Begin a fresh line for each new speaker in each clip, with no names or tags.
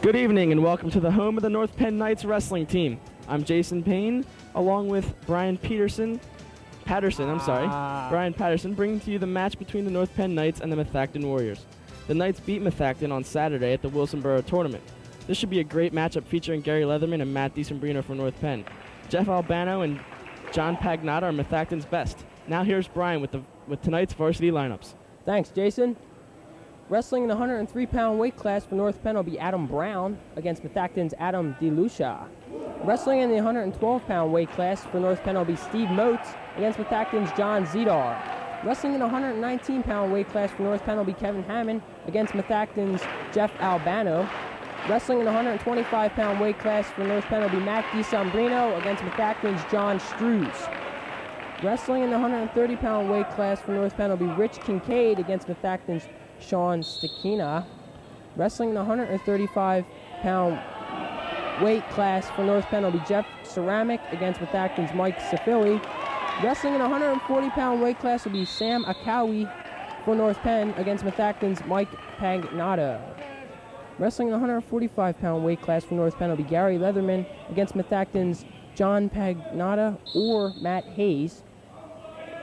Good evening and welcome to the home of the North Penn Knights wrestling team. I'm Jason Payne, along with Brian Patterson, bringing to you the match between the North Penn Knights and the Methacton Warriors. The Knights beat Methacton on Saturday at the Wilsonboro Tournament. This should be a great matchup featuring Gary Leatherman and Matt DiSombrino from North Penn. Jeff Albano and John Pagnotta are Methacton's best. Now here's Brian with tonight's varsity lineups.
Thanks, Jason. Wrestling in the 103-pound weight class for North Penn will be Adam Brown against Methacton's Adam DeLucia. Wrestling in the 112-pound weight class for North Penn will be Steve Motes against Methacton's John Zedar. Wrestling in the 119-pound weight class for North Penn will be Kevin Hammond against Methacton's Jeff Albano. Wrestling in the 125-pound weight class for North Penn will be Matt DiSombrino against Methacton's John Strews. Wrestling in the 130-pound weight class for North Penn will be Rich Kincaid against Methacton's Sean Stakina. Wrestling in the 135-pound weight class for North Penn will be Jeff Ceramic against Methacton's Mike Safili. Wrestling in the 140-pound weight class will be Sam Akawi for North Penn against Methacton's Mike Pagnotta. Wrestling in the 145-pound weight class for North Penn will be Gary Leatherman against Methacton's John Pagnotta or Matt Hayes.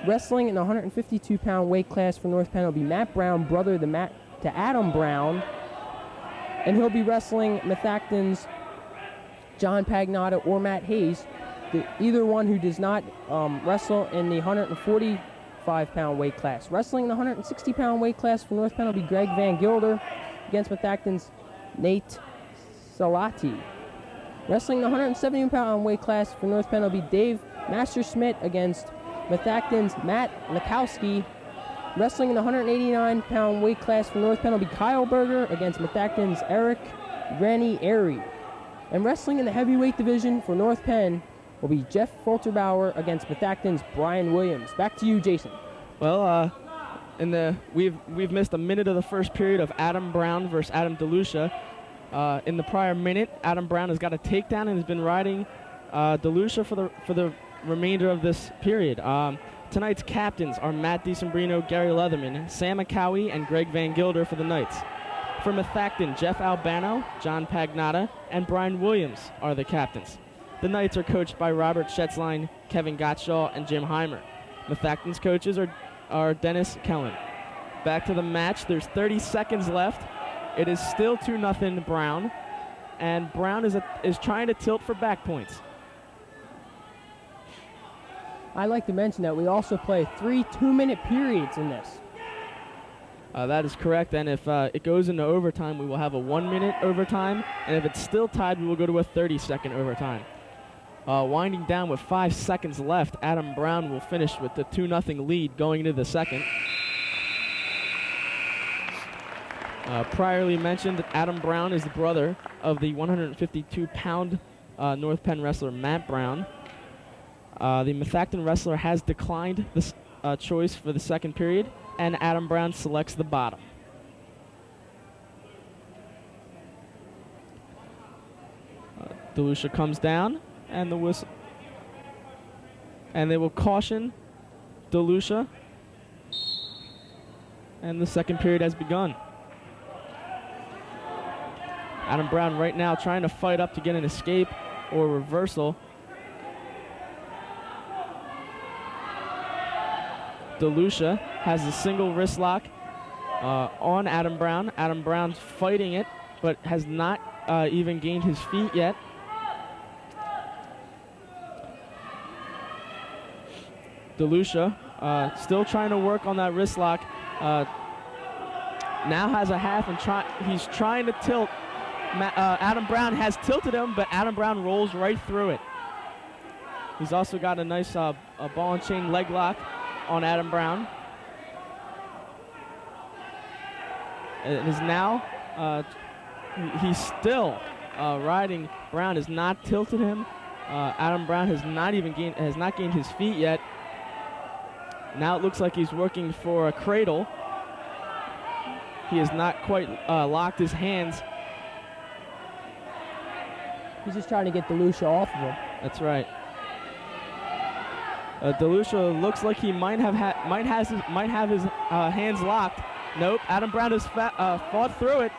Wrestling in the 152-pound weight class for North Penn will be Matt Brown, brother to Adam Brown, and he'll be wrestling Methacton's John Pagnotta or Matt Hayes, either one who does not wrestle in the 145-pound weight class. Wrestling in the 160-pound weight class for North Penn will be Greg Van Gilder against Methacton's Nate Salati. Wrestling in the 170-pound weight class for North Penn will be Dave Master-Smith against Methacton's Matt Mikowski. Wrestling in the 189-pound weight class for North Penn will be Kyle Berger against Methacton's Eric Ranieri. And wrestling in the heavyweight division for North Penn will be Jeff Folterbauer against Methacton's Brian Williams. Back to you, Jason.
Well, we've missed a minute of the first period of Adam Brown versus Adam DeLucia. In the prior minute, Adam Brown has got a takedown and has been riding DeLucia for the remainder of this period. Tonight's captains are Matt DiSombrino, Gary Leatherman, Sam Akawi, and Greg Van Gilder for the Knights. For Methacton, Jeff Albano, John Pagnotta, and Brian Williams are the captains. The Knights are coached by Robert Schetzline, Kevin Gottshaw, and Jim Heimer. Methacton's coaches are Dennis Kellen. Back to the match. There's 30 seconds left. It is still 2-0 Brown, and Brown is trying to tilt for back points.
I'd like to mention that we also play 3 2-minute periods in this.
That is correct, and if it goes into overtime, we will have a 1-minute overtime, and if it's still tied, we will go to a 30-second overtime. Winding down with 5 seconds left, Adam Brown will finish with the 2-0 lead going into the second. Priorly mentioned, Adam Brown is the brother of the 152-pound North Penn wrestler Matt Brown. The Methacton wrestler has declined this choice for the second period, and Adam Brown selects the bottom. DeLucia comes down, and the whistle, and they will caution DeLucia, and the second period has begun. Adam Brown right now trying to fight up to get an escape or reversal. DeLucia has a single wrist lock on Adam Brown. Adam Brown's fighting it, but has not even gained his feet yet. DeLucia still trying to work on that wrist lock. Now has a half and he's trying to tilt. Adam Brown has tilted him, but Adam Brown rolls right through it. He's also got a nice ball and chain leg lock on Adam Brown. It is now, he's still riding. Brown has not tilted him. Adam Brown has not gained his feet yet. Now it looks like he's working for a cradle. He has not quite locked his hands.
He's just trying to get DeLucia off of him.
That's right. DeLucia looks like he might have his hands locked. Nope. Adam Brown has fought through it.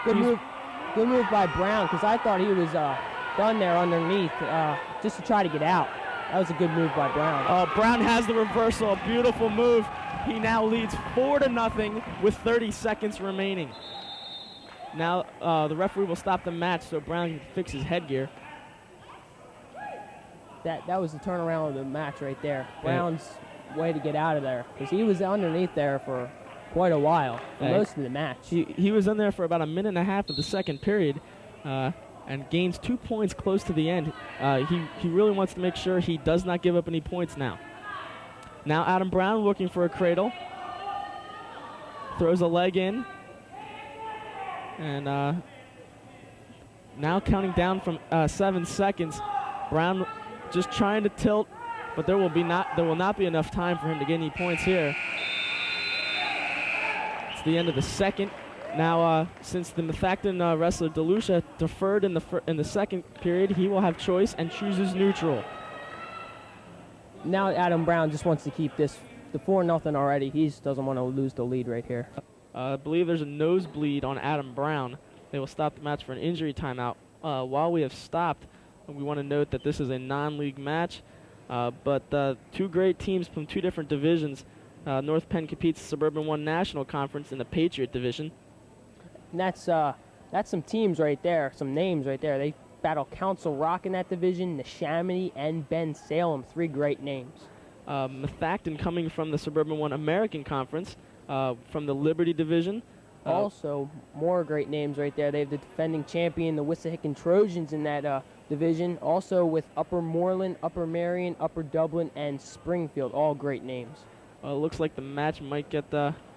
Good move by Brown, because I thought he was done there underneath just to try to get out. That was a good move by Brown.
Brown has the reversal, a beautiful move. He now leads 4-0 with 30 seconds remaining. Now the referee will stop the match so Brown can fix his headgear.
That was the turnaround of the match right there. Brown's way to get out of there, because he was underneath there for quite a while, for most of the match.
He was in there for about a minute and a half of the second period and gains 2 points close to the end. He really wants to make sure he does not give up any points now. Now Adam Brown looking for a cradle. Throws a leg in. And now counting down from 7 seconds. Brown just trying to tilt, but there will not be enough time for him to get any points here. It's the end of the second. Now, since the Methacton wrestler DeLucia deferred in the second period, he will have choice and chooses neutral.
Now Adam Brown just wants to keep this the 4-0 already. He just doesn't want to lose the lead right here.
I believe there's a nosebleed on Adam Brown. They will stop the match for an injury timeout. While we have stopped, we want to note that this is a non-league match, but two great teams from two different divisions. North Penn competes Suburban 1 National Conference in the Patriot Division.
And that's some teams right there, some names right there. They battle Council Rock in that division, Neshaminy, and Ben Salem. 3 great names.
Methacton coming from the Suburban 1 American Conference from the Liberty Division.
Also, more great names right there. They have the defending champion, the Wissahickon Trojans, in that division. Also with Upper Moreland, Upper Marion, Upper Dublin, and Springfield. All great names.
Looks like the match might get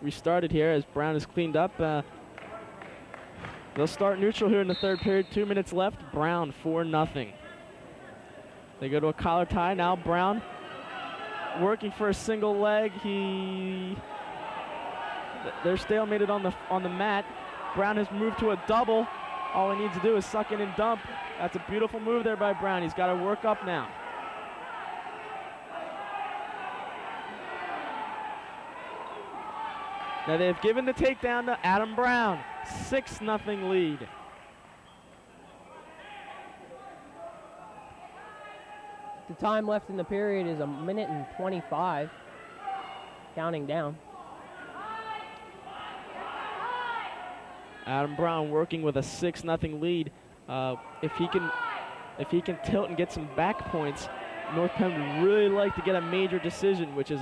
restarted here as Brown is cleaned up. They'll start neutral here in the third period. 2 minutes left. Brown 4-0. They go to a collar tie. Now Brown working for a single leg. They're stalemated on the mat. Brown has moved to a double. All he needs to do is suck in and dump. That's a beautiful move there by Brown. He's got to work up now. Now they've given the takedown to Adam Brown. 6-0 lead.
The time left in the period is 1:25. Counting down.
Adam Brown working with a 6-0 lead. If he can tilt and get some back points, North Penn would really like to get a major decision, which is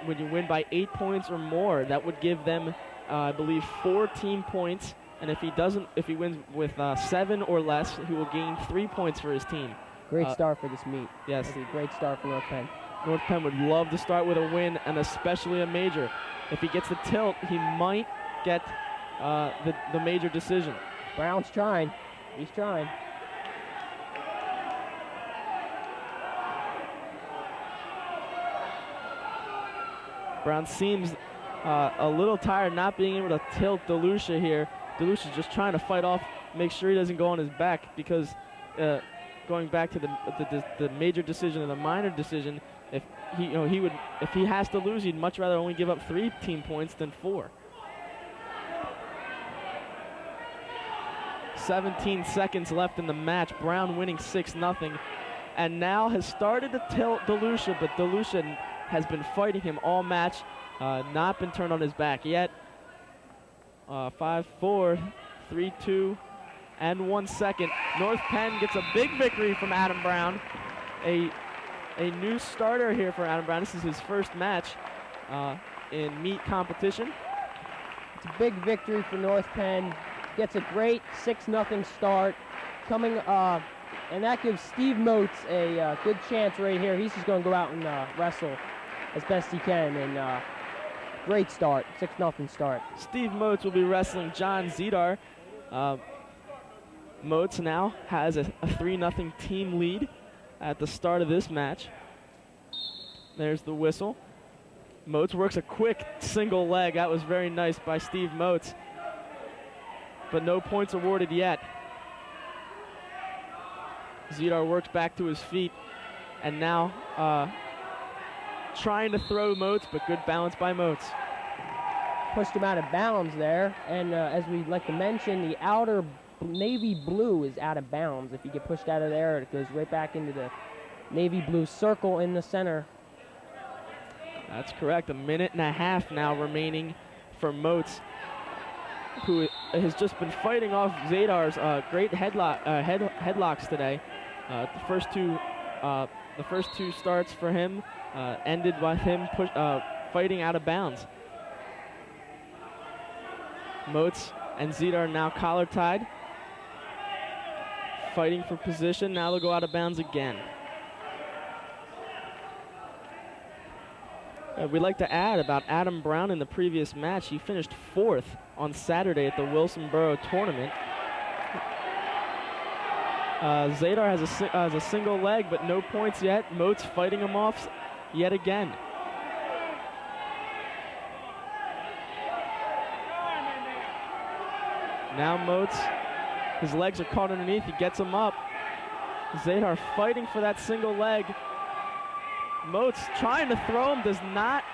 when you win by 8 points or more. That would give them, I believe, 4 team points. And if he wins with 7 or less, he will gain 3 points for his team.
Great start for this meet.
Yes.
That'd be a great start for North Penn.
North Penn would love to start with a win, and especially a major. If he gets the tilt, he might get the major decision.
Brown's trying. He's trying.
Brown seems a little tired not being able to tilt DeLucia here. DeLucia's just trying to fight off, make sure he doesn't go on his back, because going back to the major decision and the minor decision, if he has to lose, he'd much rather only give up 3 team points than 4. 17 seconds left in the match. Brown winning 6-0, and now has started to tilt DeLucia, but DeLucia has been fighting him all match, not been turned on his back yet. 5, 4, 3, 2, and 1 second. North Penn gets a big victory from Adam Brown. A new starter here for Adam Brown. This is his first match in meet competition.
It's a big victory for North Penn. Gets a great 6-0 start. And that gives Steve Moats a good chance right here. He's just going to go out and wrestle as best he can. And great start, 6-0 start.
Steve Moats will be wrestling John Zidar. Moats now has a 3-0 team lead at the start of this match. There's the whistle. Moats works a quick single leg. That was very nice by Steve Moats. But no points awarded yet. Zidar works back to his feet, and now trying to throw Moats, but good balance by Moats.
pushed him out of bounds there. And as we like to mention, the outer navy blue is out of bounds. If you get pushed out of there, it goes right back into the navy blue circle in the center.
That's correct. 1.5 minutes now remaining for Moats, who has just been fighting off Zadar's great headlocks today. The first two starts for him ended with him fighting out of bounds. Moats and Zadar now collar tied, fighting for position. Now they'll go out of bounds again. We'd like to add about Adam Brown in the previous match. He finished 4th on Saturday at the Wilsonboro tournament. Zadar has a single leg, but no points yet. Moats fighting him off yet again. Now Moats, his legs are caught underneath. He gets him up. Zadar fighting for that single leg. Moats trying to throw him, does not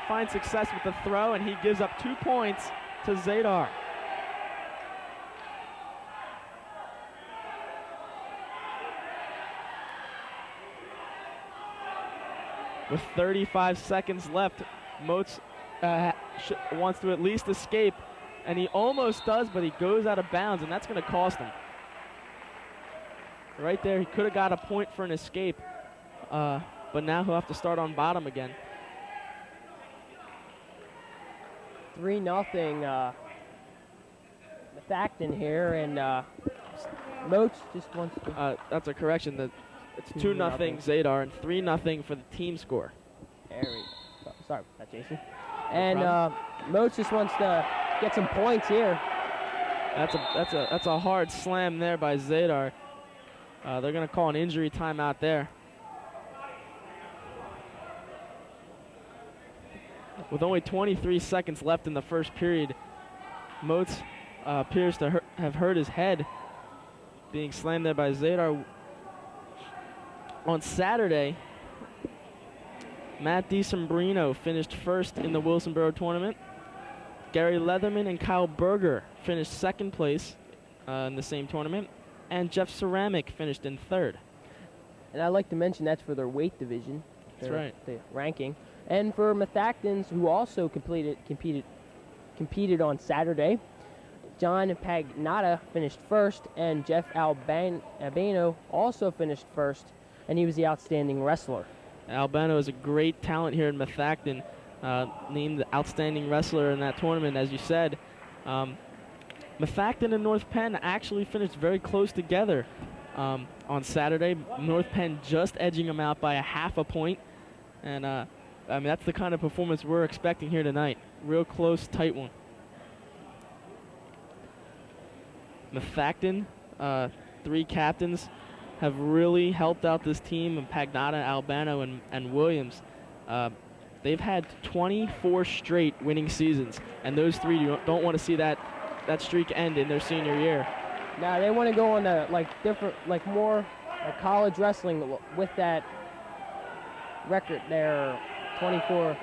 find success with the throw, and he gives up 2 points to Zadar. With 35 seconds left, Moats wants to at least escape, and he almost does, but he goes out of bounds, and that's going to cost him. Right there, he could have got a point for an escape. But now he'll have to start on bottom again.
3-0 Methacton here, and Moats just wants to...
That's a correction. It's 2-0 Zadar and 3-0 for the team score.
There we go. Sorry about that, Jason. And Moats just wants to get some points here.
That's a hard slam there by Zadar. They're going to call an injury timeout there. With only 23 seconds left in the first period, Moats appears to have hurt his head, being slammed there by Zadar. On Saturday, Matt DeSembrino finished 1st in the Wilsonboro tournament. Gary Leatherman and Kyle Berger finished 2nd place in the same tournament. And Jeff Ceramic finished in 3rd.
And I'd like to mention that's for their weight division.
That's right.
The ranking. And for Methactons, who also competed on Saturday, John Pagnotta finished 1st, and Jeff Albano also finished 1st, and he was the outstanding wrestler.
Albano is a great talent here in Methacton, named the outstanding wrestler in that tournament, as you said. Methacton and North Penn actually finished very close together on Saturday. North Penn just edging them out by a half a point, and I mean, that's the kind of performance we're expecting here tonight. Real close, tight one. Methacton, 3 captains, have really helped out this team, and Pagnotta, Albano, and Williams. They've had 24 straight winning seasons, and those 3 don't want to see that streak end in their senior year.
Now they want to go on to more college wrestling with that record there. 24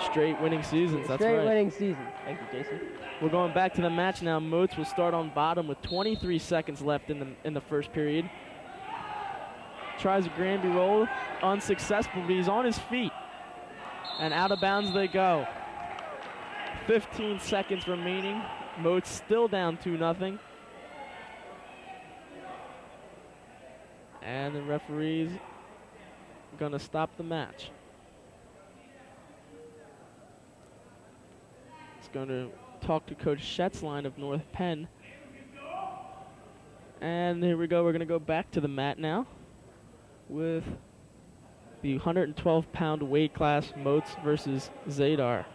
straight winning seasons. That's
straight
right.
Winning seasons. Thank you, Jason.
We're going back to the match now. Moats will start on bottom with 23 seconds left in the first period. Tries a Granby roll, unsuccessful, but he's on his feet. And out of bounds they go. 15 seconds remaining. Moats still down 2-0. And the referee's gonna stop the match. Going to talk to Coach Schetzline of North Penn. And here we go. We're going to go back to the mat now with the 112-pound weight class, Moats versus Zadar.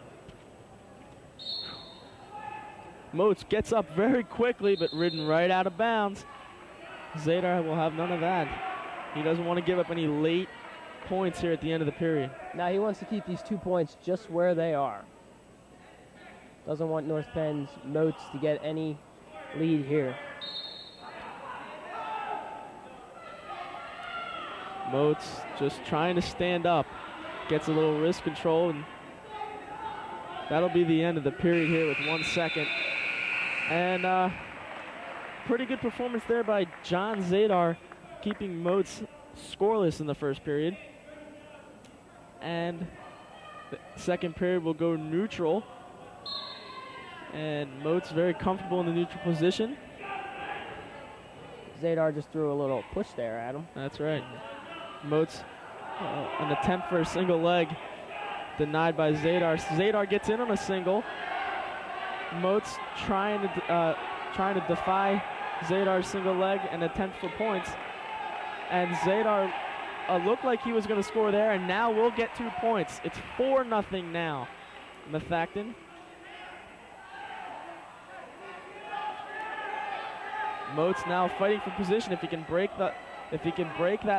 Moats gets up very quickly, but ridden right out of bounds. Zadar will have none of that. He doesn't want to give up any late points here at the end of the period.
Now he wants to keep these 2 points just where they are. Doesn't want North Penn's Moats to get any lead here.
Moats just trying to stand up. Gets a little wrist control and That'll be the end of the period here with 1 second. And pretty good performance there by John Zadar, keeping Moats scoreless in the first period. And the second period will go neutral. And Moats very comfortable in the neutral position.
Zadar just threw a little push there at him.
That's right. Moats, an attempt for a single leg, denied by Zadar. Zadar gets in on a single. Moats trying to defy Zadar's single leg and attempt for points. And Zadar looked like he was going to score there, and now we'll get 2 points. It's 4-0 now. Methacton. Moats now fighting for position. If he can break that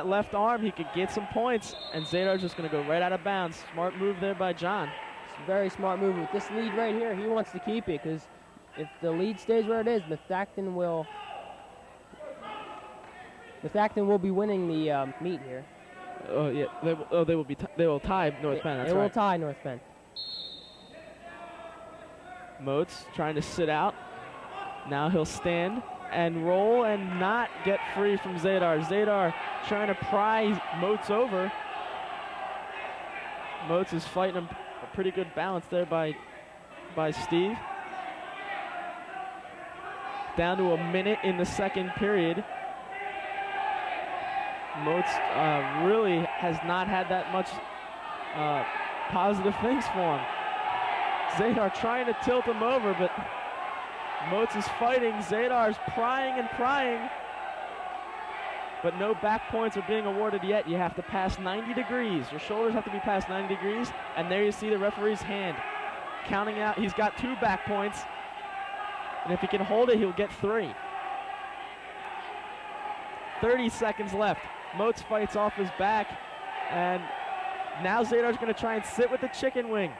left arm, he could get some points. And Zadar's just going to go right out of bounds. Smart move there by John.
It's a very smart move. With this lead right here, he wants to keep it, because if the lead stays where it is, Methacton will be winning the meet here.
Oh yeah, they will tie North Penn. That's
right. They will
right.
tie North Penn.
Moats trying to sit out. Now he'll stand and roll and not get free from Zadar. Zadar trying to pry Moats over. Moats is fighting a pretty good balance there by Steve. Down to a minute in the second period. Moats really has not had that much positive things for him. Zadar trying to tilt him over, but Moats is fighting. Zadar's prying and prying, but no back points are being awarded yet. You have to pass 90 degrees. Your shoulders have to be past 90 degrees, and there you see the referee's hand counting out. He's got 2 back points, and if he can hold it, he'll get 3. 30 seconds left. Moats fights off his back, and now Zadar's going to try and sit with the chicken wing.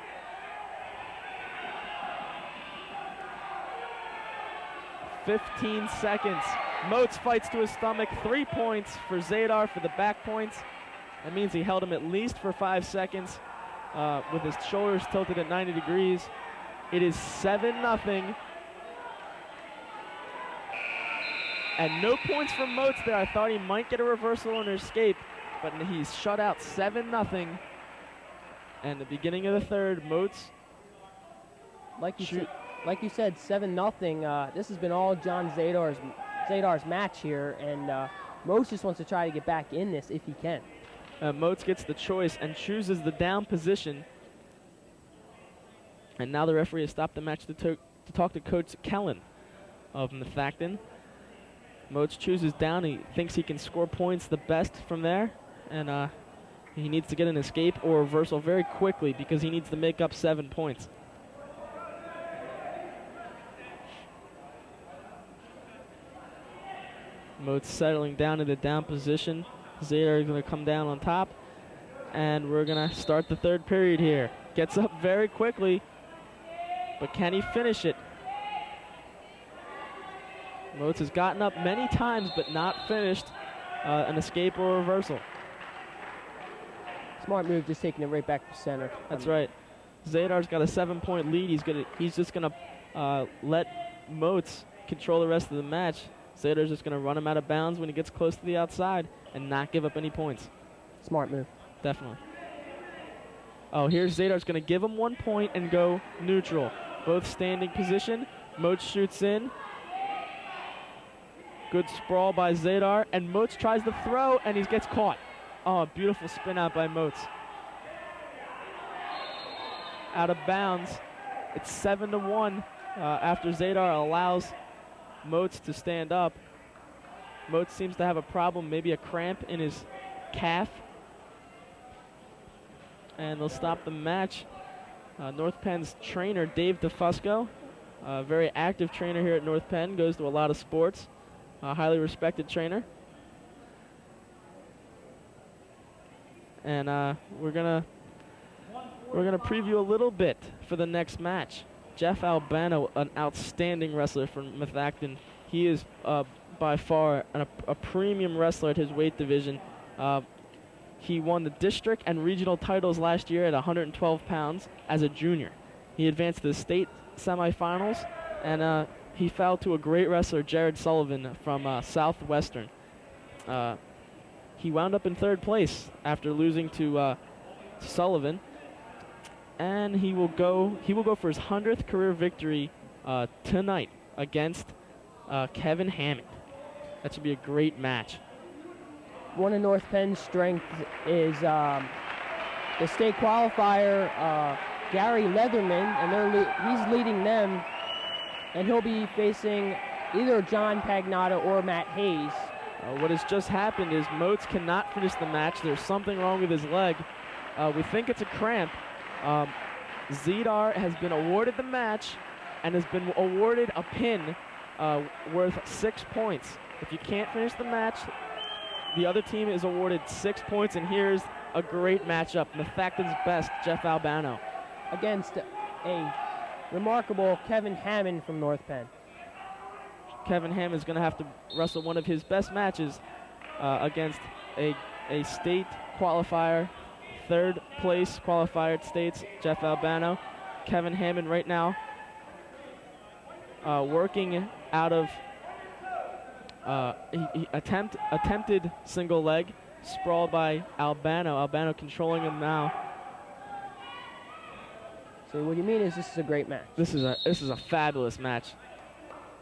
"15 seconds. Moats fights to his stomach. 3 points for Zadar for the back points. That means he held him at least for 5 seconds with his shoulders tilted at 90 degrees. It is 7-0. And no points from Moats there. I thought he might get a reversal and an escape, but he's shut out 7-0. And the beginning of the third, Moats.
Like you said, 7-0. This has been all John Zadar's match here, and Moats just wants to try to get back in this if he can.
Moats gets the choice and chooses the down position. And now the referee has stopped the match to talk to Coach Kellen of Methacton. Moats chooses down. He thinks he can score points the best from there, and he needs to get an escape or reversal very quickly because he needs to make up 7 points. Moats settling down in the down position. Zadar is going to come down on top, and we're going to start the third period here. Gets up very quickly, but can he finish it? Moats has gotten up many times, but not finished an escape or reversal.
Smart move, just taking it right back to center.
That's right. Zadar's got a 7-point lead. He's just gonna let Moats control the rest of the match. Zadar's just gonna run him out of bounds when he gets close to the outside and not give up any points.
Smart move.
Definitely. Oh, here's Zadar's gonna give him 1 point and go neutral. Both standing position. Moats shoots in. Good sprawl by Zadar, and Moats tries to throw, and he gets caught. Oh, beautiful spin out by Moats. Out of bounds. It's 7-1 after Zadar allows Moats to stand up. Moats seems to have a problem, maybe a cramp in his calf. And they'll stop the match. North Penn's trainer, Dave DeFusco, a very active trainer here at North Penn, goes to a lot of sports. A highly respected trainer. And we're gonna preview a little bit for the next match. Jeff Albano, an outstanding wrestler from Methacton. He is by far a premium wrestler at his weight division. He won the district and regional titles last year at 112 pounds as a junior. He advanced to the state semifinals, and he fell to a great wrestler, Jared Sullivan from Southwestern. He wound up in third place after losing to Sullivan, and he will go for his 100th career victory tonight against Kevin Hammond. That should be a great match.
One of North Penn's strengths is the state qualifier, Gary Leatherman, and he's leading them, and he'll be facing either John Pagnotta or Matt Hayes.
What has just happened is Moats cannot finish the match. There's something wrong with his leg. We think it's a cramp. Zidar has been awarded the match and has been awarded a pin worth 6 points. If you can't finish the match, the other team is awarded 6 points, and here's a great matchup. Methacton's best, Jeff Albano,
against a remarkable Kevin Hammond from North Penn.
Kevin Hammond is going to have to wrestle one of his best matches against a state qualifier, third place qualifier at states, Jeff Albano. Kevin Hammond right now working out of he attempted single leg, sprawled by Albano. Albano controlling him now.
So what you mean is this is a great match.
This is a fabulous match.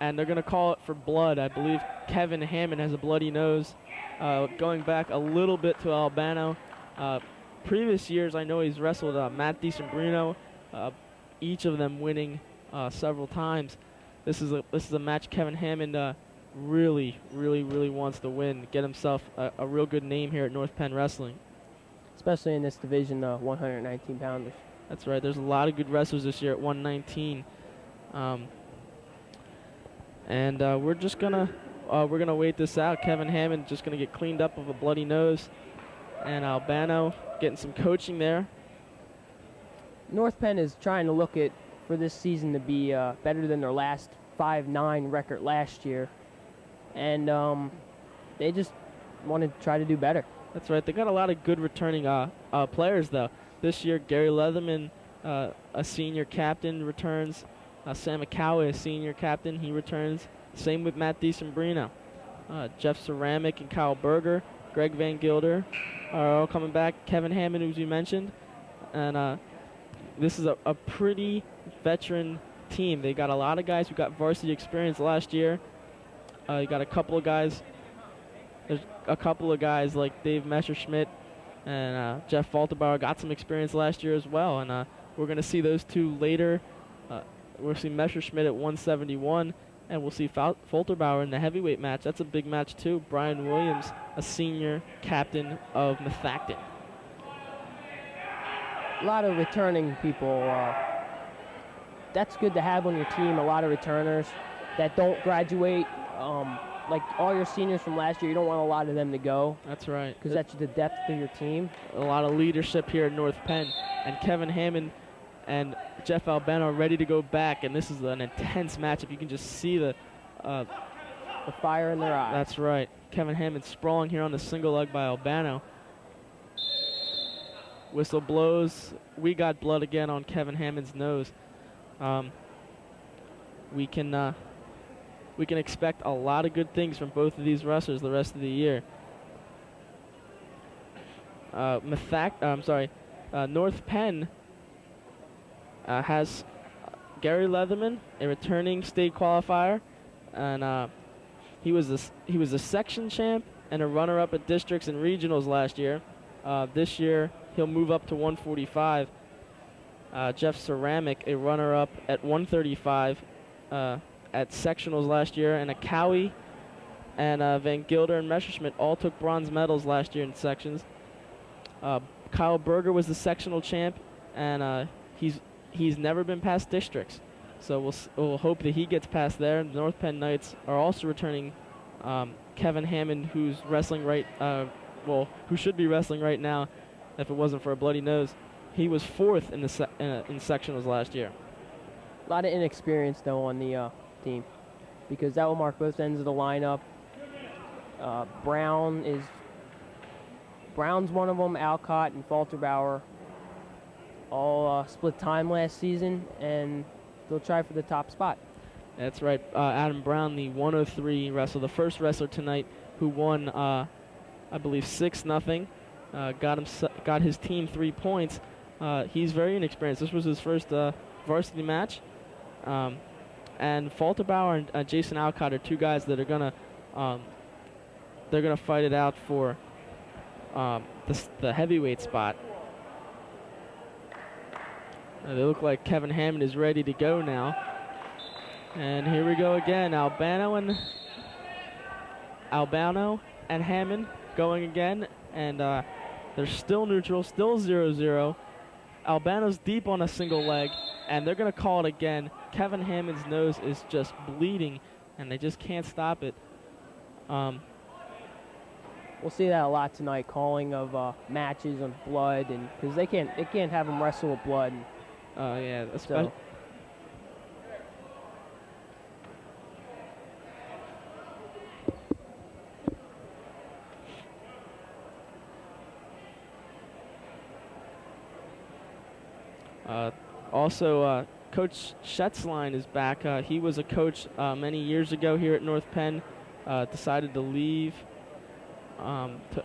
And they're going to call it for blood. I believe Kevin Hammond has a bloody nose. Going back a little bit to Albano. Previous years, I know he's wrestled Matt DiSembrino, each of them winning several times. This is a match Kevin Hammond really wants to win. Get himself a real good name here at North Penn Wrestling.
Especially in this division, 119 pounders.
That's right. There's a lot of good wrestlers this year at 119. And we're gonna wait this out. Kevin Hammond just gonna get cleaned up of a bloody nose, and Albano getting some coaching there.
North Penn is trying to look at for this season to be better than their last 5-9 record last year, and they just want to try to do better.
That's right. They got a lot of good returning players though. This year, Gary Leatherman, a senior captain, returns. Sam McCowie, a senior captain, he returns. Same with Matt DiSembrino. Jeff Ceramic and Kyle Berger, Greg Van Gilder are all coming back. Kevin Hammond, as you mentioned. And this is a pretty veteran team. They got a lot of guys who got varsity experience last year. You got a couple of guys. There's a couple of guys like Dave Messerschmidt and Jeff Falterbauer got some experience last year as well. And we're going to see those two later. We'll see Messerschmidt at 171, and we'll see Falterbauer in the heavyweight match. That's a big match, too. Brian Williams, a senior captain of Methacton.
A lot of returning people. That's good to have on your team, a lot of returners that don't graduate. Like all your seniors from last year, you don't want a lot of them to go.
That's right.
Because that's the depth of your team.
A lot of leadership here at North Penn. And Kevin Hammond and Jeff Albano are ready to go back, and this is an intense matchup. You can just see the
fire in their eyes.
That's right. Kevin Hammond sprawling here on the single leg by Albano. Whistle blows. We got blood again on Kevin Hammond's nose. We can expect a lot of good things from both of these wrestlers the rest of the year. North Penn has Gary Leatherman, a returning state qualifier, and he was a section champ and a runner-up at districts and regionals last year. This year he'll move up to 145. Jeff Ceramic, a runner-up at 135 at sectionals last year, and Cowie and Van Gilder and Messerschmidt all took bronze medals last year in sections. Kyle Berger was the sectional champ, and he's never been past districts, so we'll hope that he gets past there. The North Penn Knights are also returning Kevin Hammond, who's wrestling who should be wrestling right now if it wasn't for a bloody nose. He was fourth in in sectionals last year.
A lot of inexperience though on the team, because that will mark both ends of the lineup. Brown's one of them, Alcott and Falterbauer. all split time last season, and they'll try for the top spot.
That's right. Adam Brown, the 103 wrestler, the first wrestler tonight who won, I believe, 6-0. Got his team 3 points. He's very inexperienced. This was his first varsity match. And Falterbauer and Jason Alcott are 2 guys that are gonna fight it out for the heavyweight spot. They look like Kevin Hammond is ready to go now. And here we go again. Albano and Hammond going again, and they're still neutral, still 0-0. Albano's deep on a single leg, and they're going to call it again. Kevin Hammond's nose is just bleeding, and they just can't stop it.
We'll see that a lot tonight, calling of matches on blood, and because they can't have them wrestle with blood.
Yeah,
so.
Also, Coach Schätzlein is back. He was a coach many years ago here at North Penn. Decided to leave.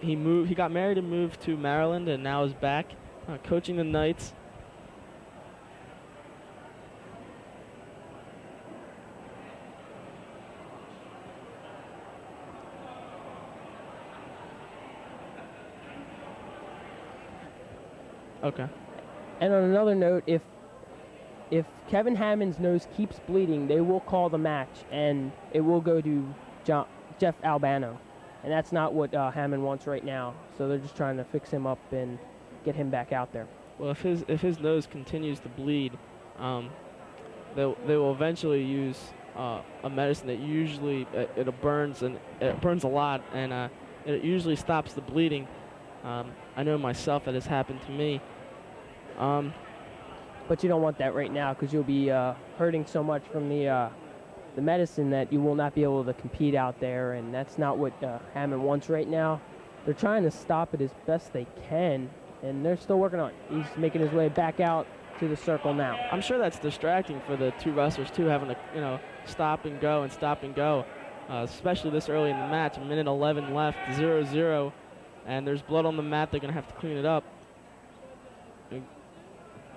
He got married and moved to Maryland, and now is back coaching the Knights. Okay.
And on another note, if Kevin Hammond's nose keeps bleeding, they will call the match, and it will go to Jeff Albano. And that's not what Hammond wants right now. So they're just trying to fix him up and get him back out there.
Well, if his nose continues to bleed, they will eventually use a medicine that usually it burns a lot, and it usually stops the bleeding. I know myself that has happened to me.
But you don't want that right now, because you'll be hurting so much from the medicine that you will not be able to compete out there, and that's not what Hammond wants right now. They're trying to stop it as best they can, and they're still working on it. He's making his way back out to the circle now.
I'm sure that's distracting for the 2 wrestlers too, having to stop and go, especially this early in the match. 1:11 left, 0-0, and there's blood on the mat. They're going to have to clean it up.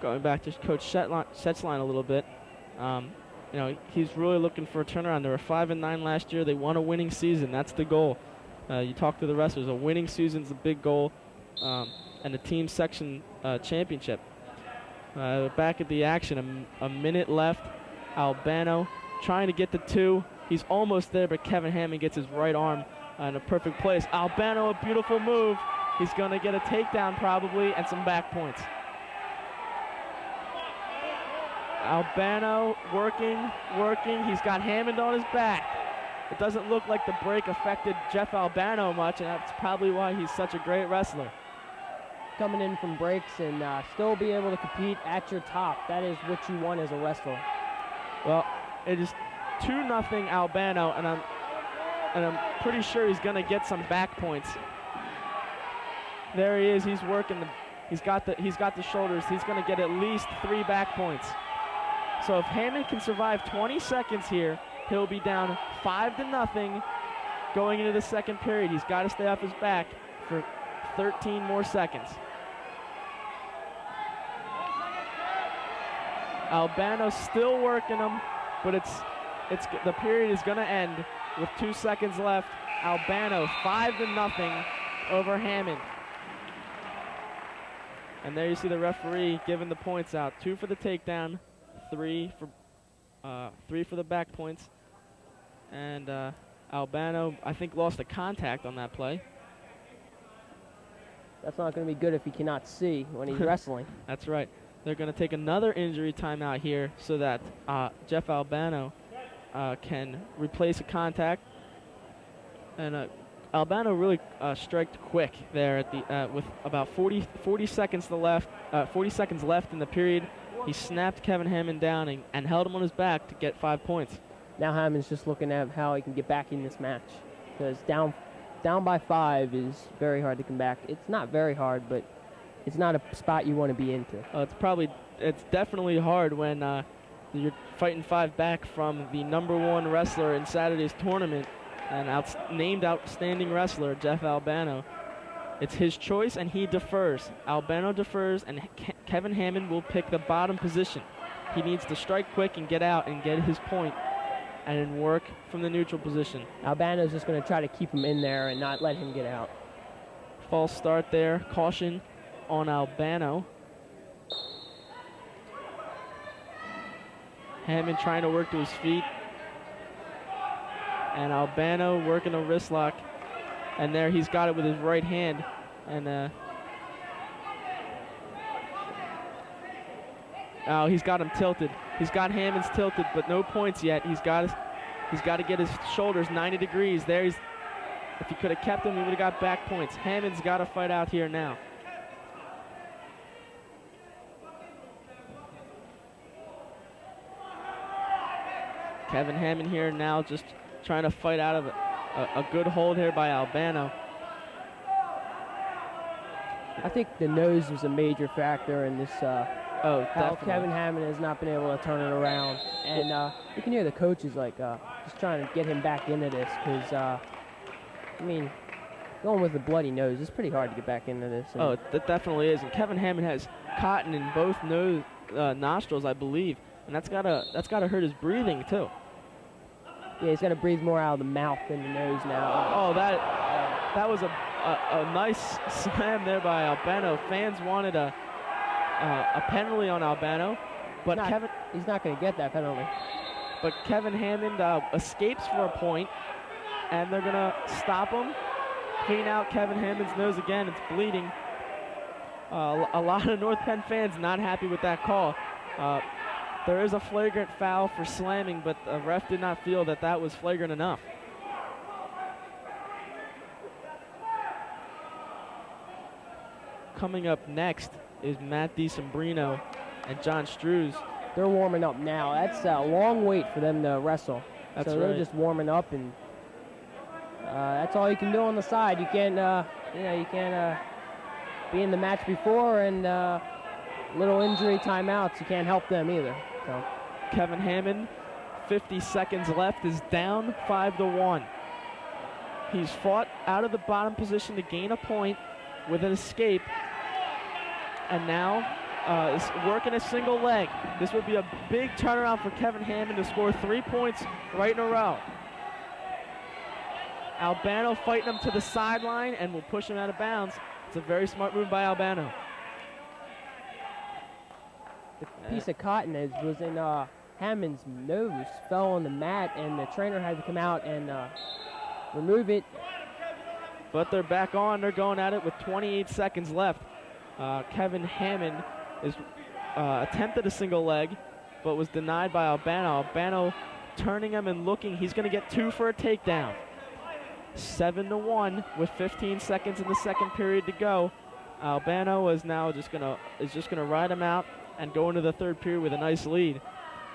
Going back to Coach Schätzlein a little bit, he's really looking for a turnaround. They were 5-9 last year. They won a winning season. That's the goal. You talk to the wrestlers. A winning season's the big goal, and a team section championship. Back at the action, a minute left. Albano trying to get the 2. He's almost there, but Kevin Hammond gets his right arm in a perfect place. Albano, a beautiful move. He's going to get a takedown probably and some back points. Albano working. He's got Hammond on his back. It doesn't look like the break affected Jeff Albano much, and that's probably why he's such a great wrestler.
Coming in from breaks and still be able to compete at your top. That is what you want as a wrestler.
Well, it is 2-0 Albano, and I'm pretty sure he's going to get some back points. There he is. He's working. He's got the shoulders. He's going to get at least 3 back points. So if Hammond can survive 20 seconds here, he'll be down 5-0 going into the second period. He's got to stay off his back for 13 more seconds. Albano's still working him, but the period is going to end with 2 seconds left. Albano 5-0 over Hammond. And there you see the referee giving the points out. 2 for the takedown, 3 for the back points. And Albano, I think, lost a contact on that play.
That's not going to be good if he cannot see when he's wrestling.
That's right. They're going to take another injury timeout here so that Jeff Albano can replace a contact. And Albano really striked quick there at the with about 40 seconds left in the period. He snapped Kevin Hammond down and held him on his back to get 5 points.
Now Hammond's just looking at how he can get back in this match, because down by 5 is very hard to come back. It's not very hard, but it's not a spot you want to be into.
It's definitely hard when you're fighting 5 back from the #1 wrestler in Saturday's tournament and named outstanding wrestler, Jeff Albano. It's his choice, and he defers. Albano defers, and Kevin Hammond will pick the bottom position. He needs to strike quick and get out and get his point and then work from the neutral position.
Albano's just going to try to keep him in there and not let him get out.
False start there. Caution on Albano. Hammond trying to work to his feet. And Albano working a wrist lock. And there he's got it with his right hand. And oh, he's got him tilted. He's got Hammond's tilted, but no points yet. He's got to get his shoulders 90 degrees. There if he could have kept him, he would have got back points. Hammond's got to fight out here now. Kevin Hammond here now just trying to fight out of a good hold here by Albano.
I think the nose was a major factor in this. How
Definitely.
Kevin Hammond has not been able to turn it around. And you can hear the coaches just trying to get him back into this because, going with a bloody nose, it's pretty hard to get back into this.
Oh, that definitely is. And Kevin Hammond has cotton in both nostrils, I believe, and that's gotta hurt his breathing too.
Yeah, he's got to breathe more out of the mouth than the nose now.
Oh, that was a nice slam there by Albano. Fans wanted a penalty on Albano, but
he's not going to get that penalty.
But Kevin Hammond escapes for a point, and they're going to stop him. Clean out Kevin Hammond's nose again. It's bleeding. A lot of North Penn fans not happy with that call. There is a flagrant foul for slamming, but the ref did not feel that was flagrant enough. Coming up next is Matt DiSombrino and John Strews.
They're warming up now. That's a long wait for them to wrestle.
That's
so
right.
They're just warming up, and that's all you can do on the side. You can't, be in the match before, and little injury timeouts. You can't help them either. So.
Kevin Hammond, 50 seconds left, is down 5-1. He's fought out of the bottom position to gain a point with an escape, and now is working a single leg. This would be a big turnaround for Kevin Hammond to score 3 points right in a row. Albano fighting him to the sideline and will push him out of bounds. It's a very smart move by Albano.
The piece of cotton was in Hammond's nose, fell on the mat, and the trainer had to come out and remove it.
But they're back on. They're going at it with 28 seconds left. Kevin Hammond is attempted a single leg, but was denied by Albano. Albano turning him and looking. He's going to get 2 for a takedown. 7-1 with 15 seconds in the second period to go. Albano is now just gonna ride him out and go into the third period with a nice lead.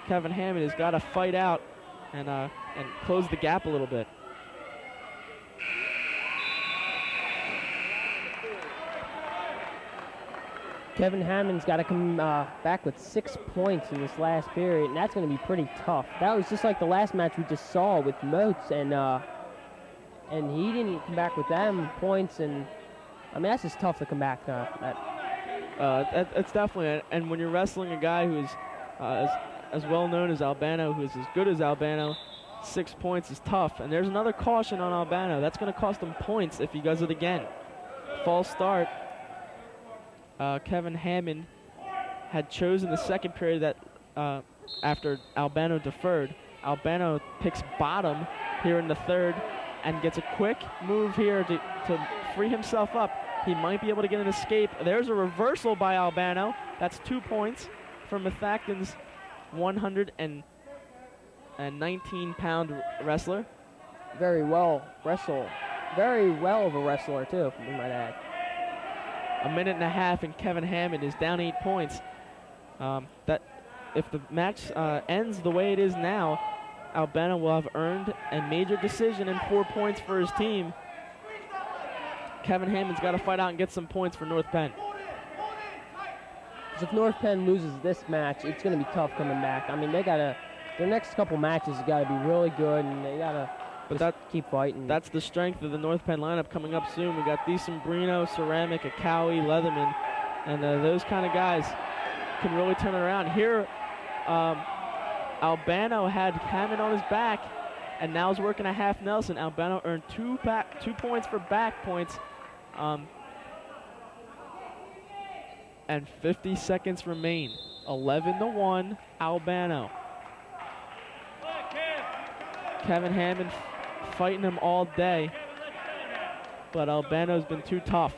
Kevin Hammond has got to fight out and close the gap a little bit.
Kevin Hammond's got to come back with 6 points in this last period, and that's going to be pretty tough. That was just like the last match we just saw with Moats, and he didn't come back with them points, and that's just tough to come back.
It's definitely, and when you're wrestling a guy who is as well known as Albano, who is as good as Albano, 6 points is tough. And there's another caution on Albano. That's going to cost him points if he does it again. False start. Kevin Hammond had chosen the second period that after Albano deferred. Albano picks bottom here in the third and gets a quick move here to free himself up. He might be able to get an escape. There's a reversal by Albano. That's 2 points for Methacton's 119-pound wrestler.
Very well wrestle. Very well of a wrestler, too, if we might add.
A minute and a half, and Kevin Hammond is down 8 points. That if the match ends the way it is now, Albano will have earned a major decision and 4 points for his team. Kevin Hammond's got to fight out and get some points for North Penn.
Because if North Penn loses this match, it's going to be tough coming back. I mean, their next couple matches got to be really good, and they got to keep fighting.
That's the strength of the North Penn lineup coming up soon. We got DeSombrino, Ceramic, Akawi, Leatherman, and those kind of guys can really turn it around. Here, Albano had Hammond on his back, and now is working a half Nelson. Albano earned 2 points for back points. And 50 seconds remain. 11-1, Albano. Kevin Hammond fighting him all day, but Albano's been too tough.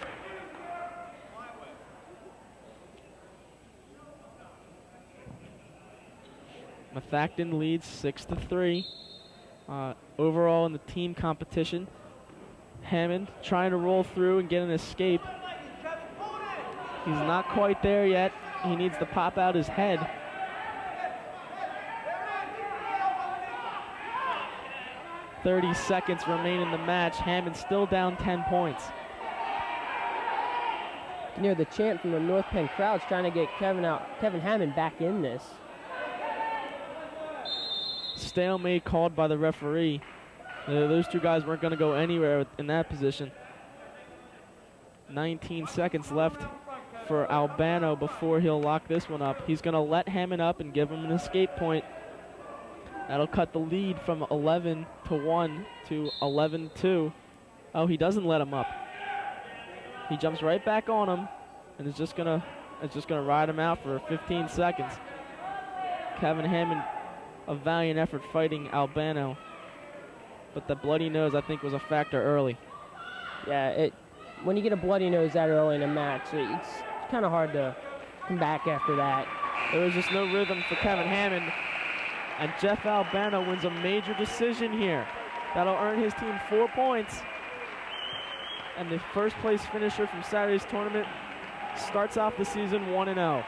Methacton leads 6-3. Overall in the team competition, Hammond trying to roll through and get an escape. He's not quite there yet. He needs to pop out his head. "30 seconds remain in the match. Hammond still down 10 points.
You can hear the chant from the North Penn crowds trying to get Kevin Hammond back in this.
Stalemate called by the referee. Those two guys weren't going to go anywhere in that position. 19 seconds left for Albano before he'll lock this one up. He's going to let Hammond up and give him an escape point. That'll cut the lead from 11-1 to 11-2. Oh, he doesn't let him up. He jumps right back on him and is just gonna ride him out for 15 seconds. Kevin Hammond, a valiant effort fighting Albano, but the bloody nose I think was a factor early.
Yeah, when you get a bloody nose that early in a match, it's kind of hard to come back after that.
There was just no rhythm for Kevin Hammond, and Jeff Albano wins a major decision here. That'll earn his team 4 points, and the first place finisher from Saturday's tournament starts off the season 1-0.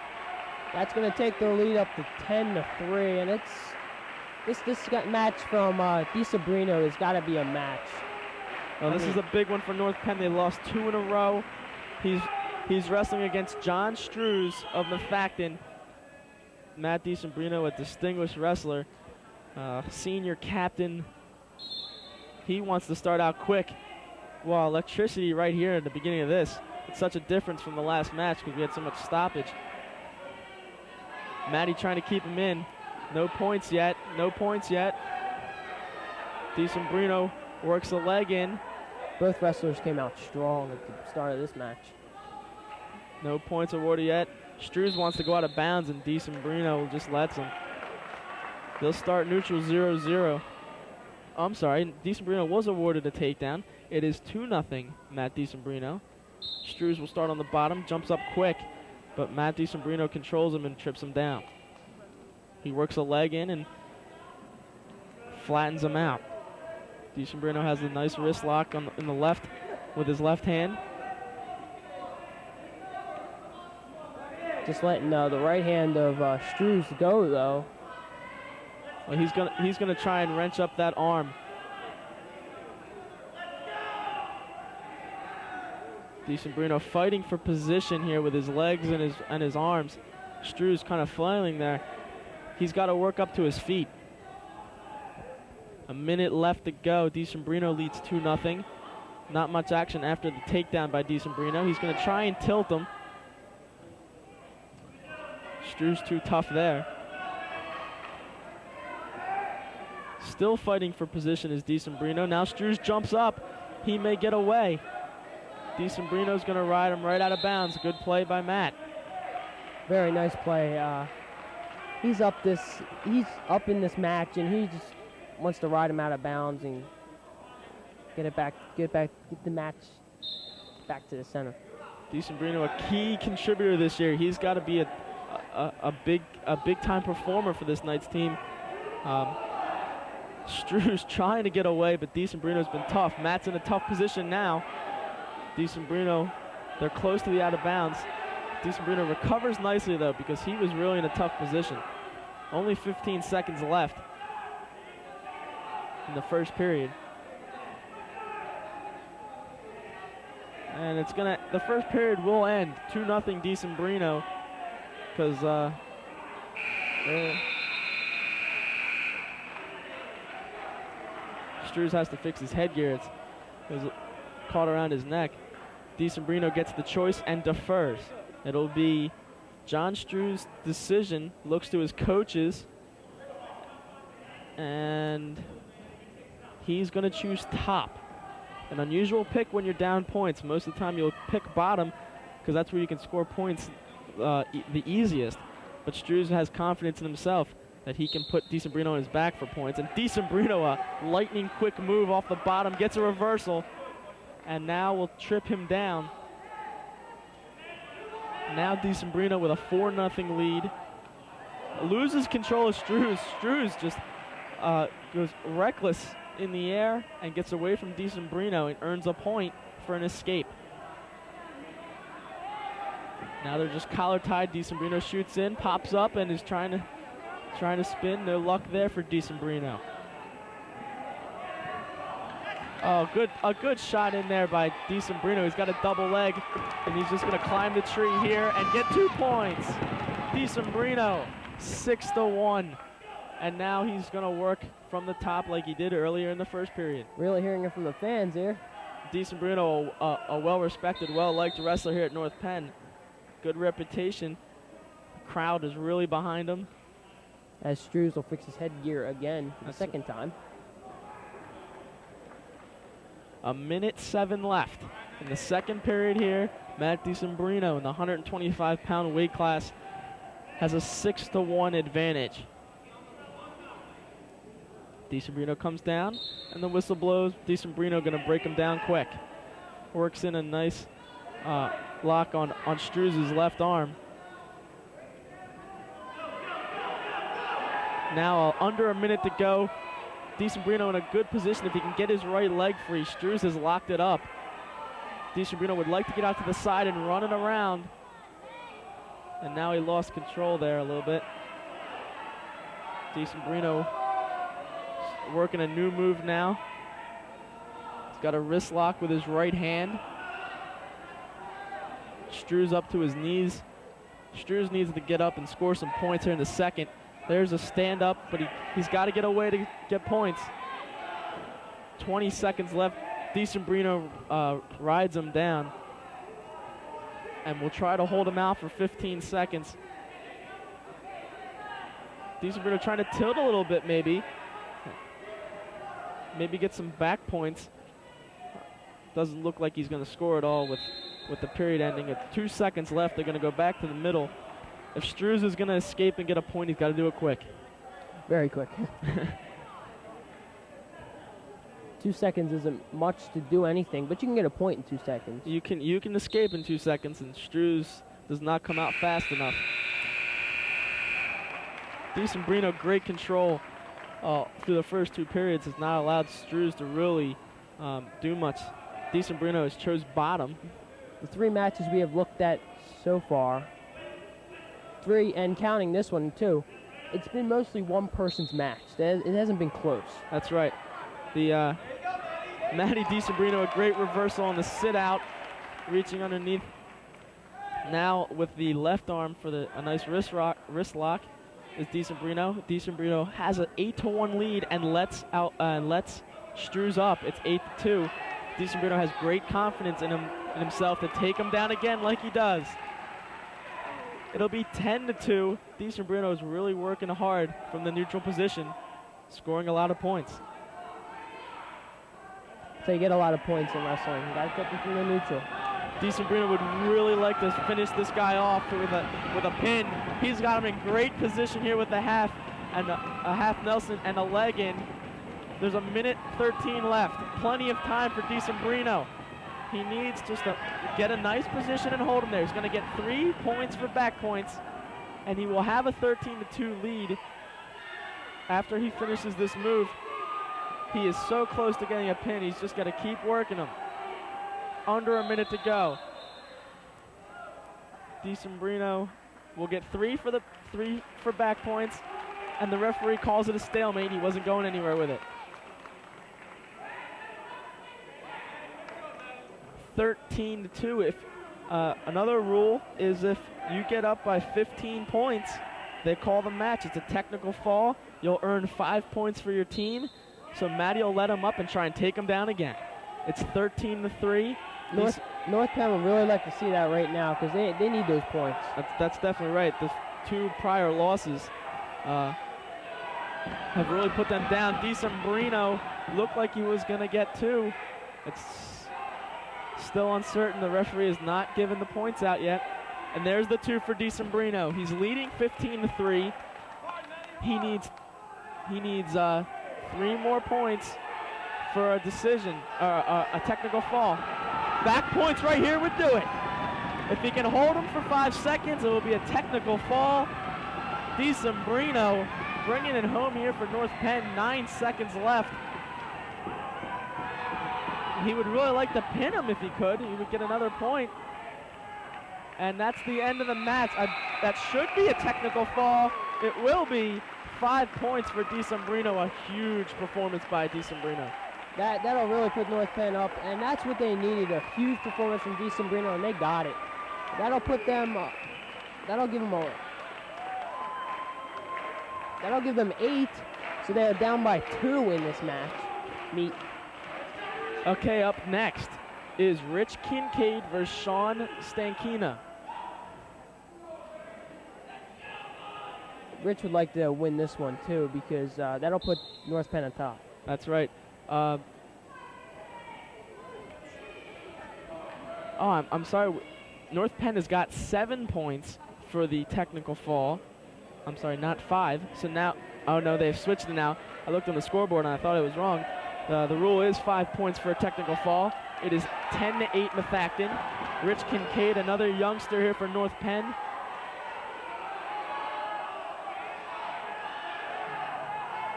That's going to take their lead up to 10-3, and this match from DeSombrino has got to be a match.
Oh, this is a big one for North Penn. They lost 2 in a row. He's wrestling against John Strews of Methacton. Matt DeSombrino, a distinguished wrestler, senior captain. He wants to start out quick. Wow, electricity right here at the beginning of this. It's such a difference from the last match because we had so much stoppage. Matty trying to keep him in. No points yet. No points yet. DeSombrino works the leg in.
Both wrestlers came out strong at the start of this match.
No points awarded yet. Strews wants to go out of bounds, and DeSombrino just lets him. They'll start neutral 0-0. I'm sorry, DeSombrino was awarded a takedown. It is 2-0 Matt DeSombrino. Strews will start on the bottom, jumps up quick, but Matt DeSombrino controls him and trips him down. He works a leg in and flattens him out. DeSombrino has a nice wrist lock in the left with his left hand.
Just letting the right hand of Strews go, though.
Well, he's gonna try and wrench up that arm. DeSombrino fighting for position here with his legs and his arms. Strews kind of flailing there. He's got to work up to his feet. A minute left to go. DeSombrino leads 2-0. Not much action after the takedown by DeSombrino. He's going to try and tilt him. Strews too tough there. Still fighting for position is DeSombrino. Now Strews jumps up. He may get away. DeSombrino's going to ride him right out of bounds. Good play by Matt.
Very nice play. He's up in this match, and he just wants to ride him out of bounds and get the match back to the center.
DeSombrino, a key contributor this year. He's got to be a big time performer for this night's team. Strews trying to get away, but DeSombrino's been tough. Matt's in a tough position now. DeSombrino, they're close to the out of bounds. DeSombrino recovers nicely, though, because he was really in a tough position. Only 15 seconds left in the first period. And the first period will end. 2-0 DeSombrino. because Struz has to fix his headgear. It was caught around his neck. DeSombrino gets the choice and defers. It'll be John Struz's decision, looks to his coaches, and he's going to choose top. An unusual pick when you're down points. Most of the time you'll pick bottom because that's where you can score points the easiest. But Struz has confidence in himself that he can put DeSombrino on his back for points. And DeSombrino, a lightning quick move off the bottom, gets a reversal. And now will trip him down. Now DeSombrino with a 4-0 lead. Loses control of Struz. Struz just goes reckless in the air and gets away from DeSombrino and earns a point for an escape. Now they're just collar tied. DeSombrino shoots in, pops up, and is trying to spin. No luck there for DeSombrino. Oh, a good shot in there by DeSombrino. He's got a double leg, and he's just going to climb the tree here and get 2 points. DeSombrino, 6-1. And now he's going to work from the top like he did earlier in the first period.
Really hearing it from the fans here.
DeSombrino, a well-respected, well-liked wrestler here at North Penn. Good reputation. The crowd is really behind him.
As Struz will fix his headgear again for the second time.
1:07 left in the second period here. Matt DeSombrino in the 125-pound weight class has a 6-1 advantage. DeSombrino comes down, and the whistle blows. DeSombrino going to break him down quick. Works in a nice lock on Struz's left arm. Now under a minute to go. DeSombrino in a good position if he can get his right leg free. Struz has locked it up. DeSombrino would like to get out to the side and run it around. And now he lost control there a little bit. DeSombrino working a new move now. He's got a wrist lock with his right hand. Struz up to his knees. Struz needs to get up and score some points here in the second. There's a stand-up, but he's got to get away to get points. 20 seconds left. DeSombrino rides him down. And will try to hold him out for 15 seconds. DeSombrino trying to tilt a little bit maybe. Maybe get some back points. Doesn't look like he's going to score at all with the period ending. At 2 seconds left, they're going to go back to the middle. If Struz is going to escape and get a point, he's got to do it quick.
Very quick. 2 seconds isn't much to do anything, but you can get a point in 2 seconds.
You can escape in 2 seconds, and Struz does not come out fast enough. DeSombrino, great control through the first 2 periods, has not allowed Struz to really do much. DeSombrino has chose bottom.
The 3 matches we have looked at so far, 3 and counting this one too, it's been mostly one person's match. It hasn't been close.
That's right. The Matty DeSombrino, a great reversal on the sit out, reaching underneath. Now with the left arm for a nice wrist lock is DeSombrino. DeSombrino has an 8-1 lead and lets Struz up. It's 8-2. DeSombrino has great confidence in himself to take him down again like he does. It'll be 10-2. DeSombrino is really working hard from the neutral position, scoring a lot of points.
So you get a lot of points in wrestling. You got to get them from the neutral.
DeSombrino would really like to finish this guy off with a pin. He's got him in great position here with the half and a half Nelson and a leg in. There's 1:13 left. Plenty of time for DeSombrino. He needs just to get a nice position and hold him there. He's going to get 3 points for back points, and he will have a 13-2 lead after he finishes this move. He is so close to getting a pin. He's just got to keep working him. Under a minute to go. DeSombrino will get 3 for back points, and the referee calls it a stalemate. He wasn't going anywhere with it. 13-2. Another rule is if you get up by 15 points, they call the match. It's a technical fall. You'll earn 5 points for your team. So Maddie will let him up and try and take him down again. It's 13-3.
North Penn would really like to see that right now because they need those points.
That's definitely right. The 2 prior losses have really put them down. DeSembrino looked like he was going to get 2. It's still uncertain. The referee has not given the points out yet. And there's the 2 for DeSembrino. He's leading 15-3. He needs 3 more points for a decision, a technical fall. Back points right here would do it. If he can hold him for 5 seconds, it will be a technical fall. DeSembrino bringing it home here for North Penn. 9 seconds left. He would really like to pin him if he could. He would get another point. And that's the end of the match. That should be a technical fall. It will be. 5 points for DeSembrino. A huge performance by DeSembrino.
That'll really put North Penn up, and that's what they needed, a huge performance from DeSembrino, and they got it. That'll put them, that'll give them 8, so they're down by 2 in this match.
Okay, up next is Rich Kincaid versus Sean Stankina.
Rich would like to win this one too because that'll put North Penn on top.
That's right. I'm sorry. North Penn has got 7 points for the technical fall. I'm sorry, not 5. So now, oh no, they've switched it now. I looked on the scoreboard and I thought it was wrong. The rule is 5 points for a technical fall. It is 10-8 Methacton. Rich Kincaid, another youngster here for North Penn.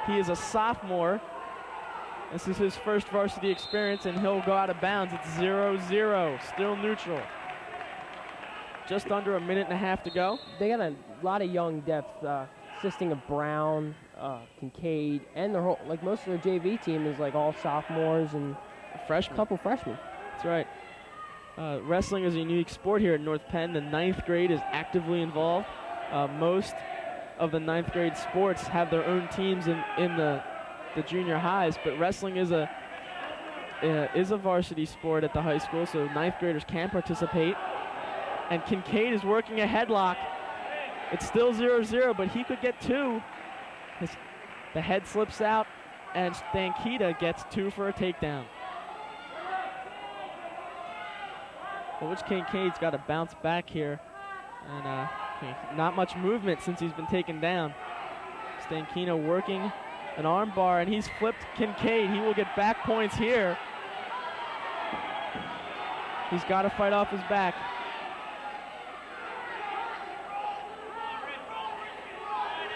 He is a sophomore. This is his first varsity experience, and he'll go out of bounds. It's 0-0, still neutral. Just under a minute and a half to go.
They got a lot of young depth, consisting of Brown, Kincaid, and their whole, like most of their JV team is like all sophomores and a couple freshmen.
That's right. Wrestling is a unique sport here at North Penn. The 9th grade is actively involved. Most of the 9th grade sports have their own teams in the junior highs, but wrestling is a varsity sport at the high school, so 9th graders can participate. And Kincaid is working a headlock. It's still 0-0, but he could get 2. The head slips out, and Stankita gets 2 for a takedown. Well, which Kincaid's got to bounce back here, and not much movement since he's been taken down. Stankita working an arm bar, and he's flipped Kincaid. He will get back points here. He's got to fight off his back.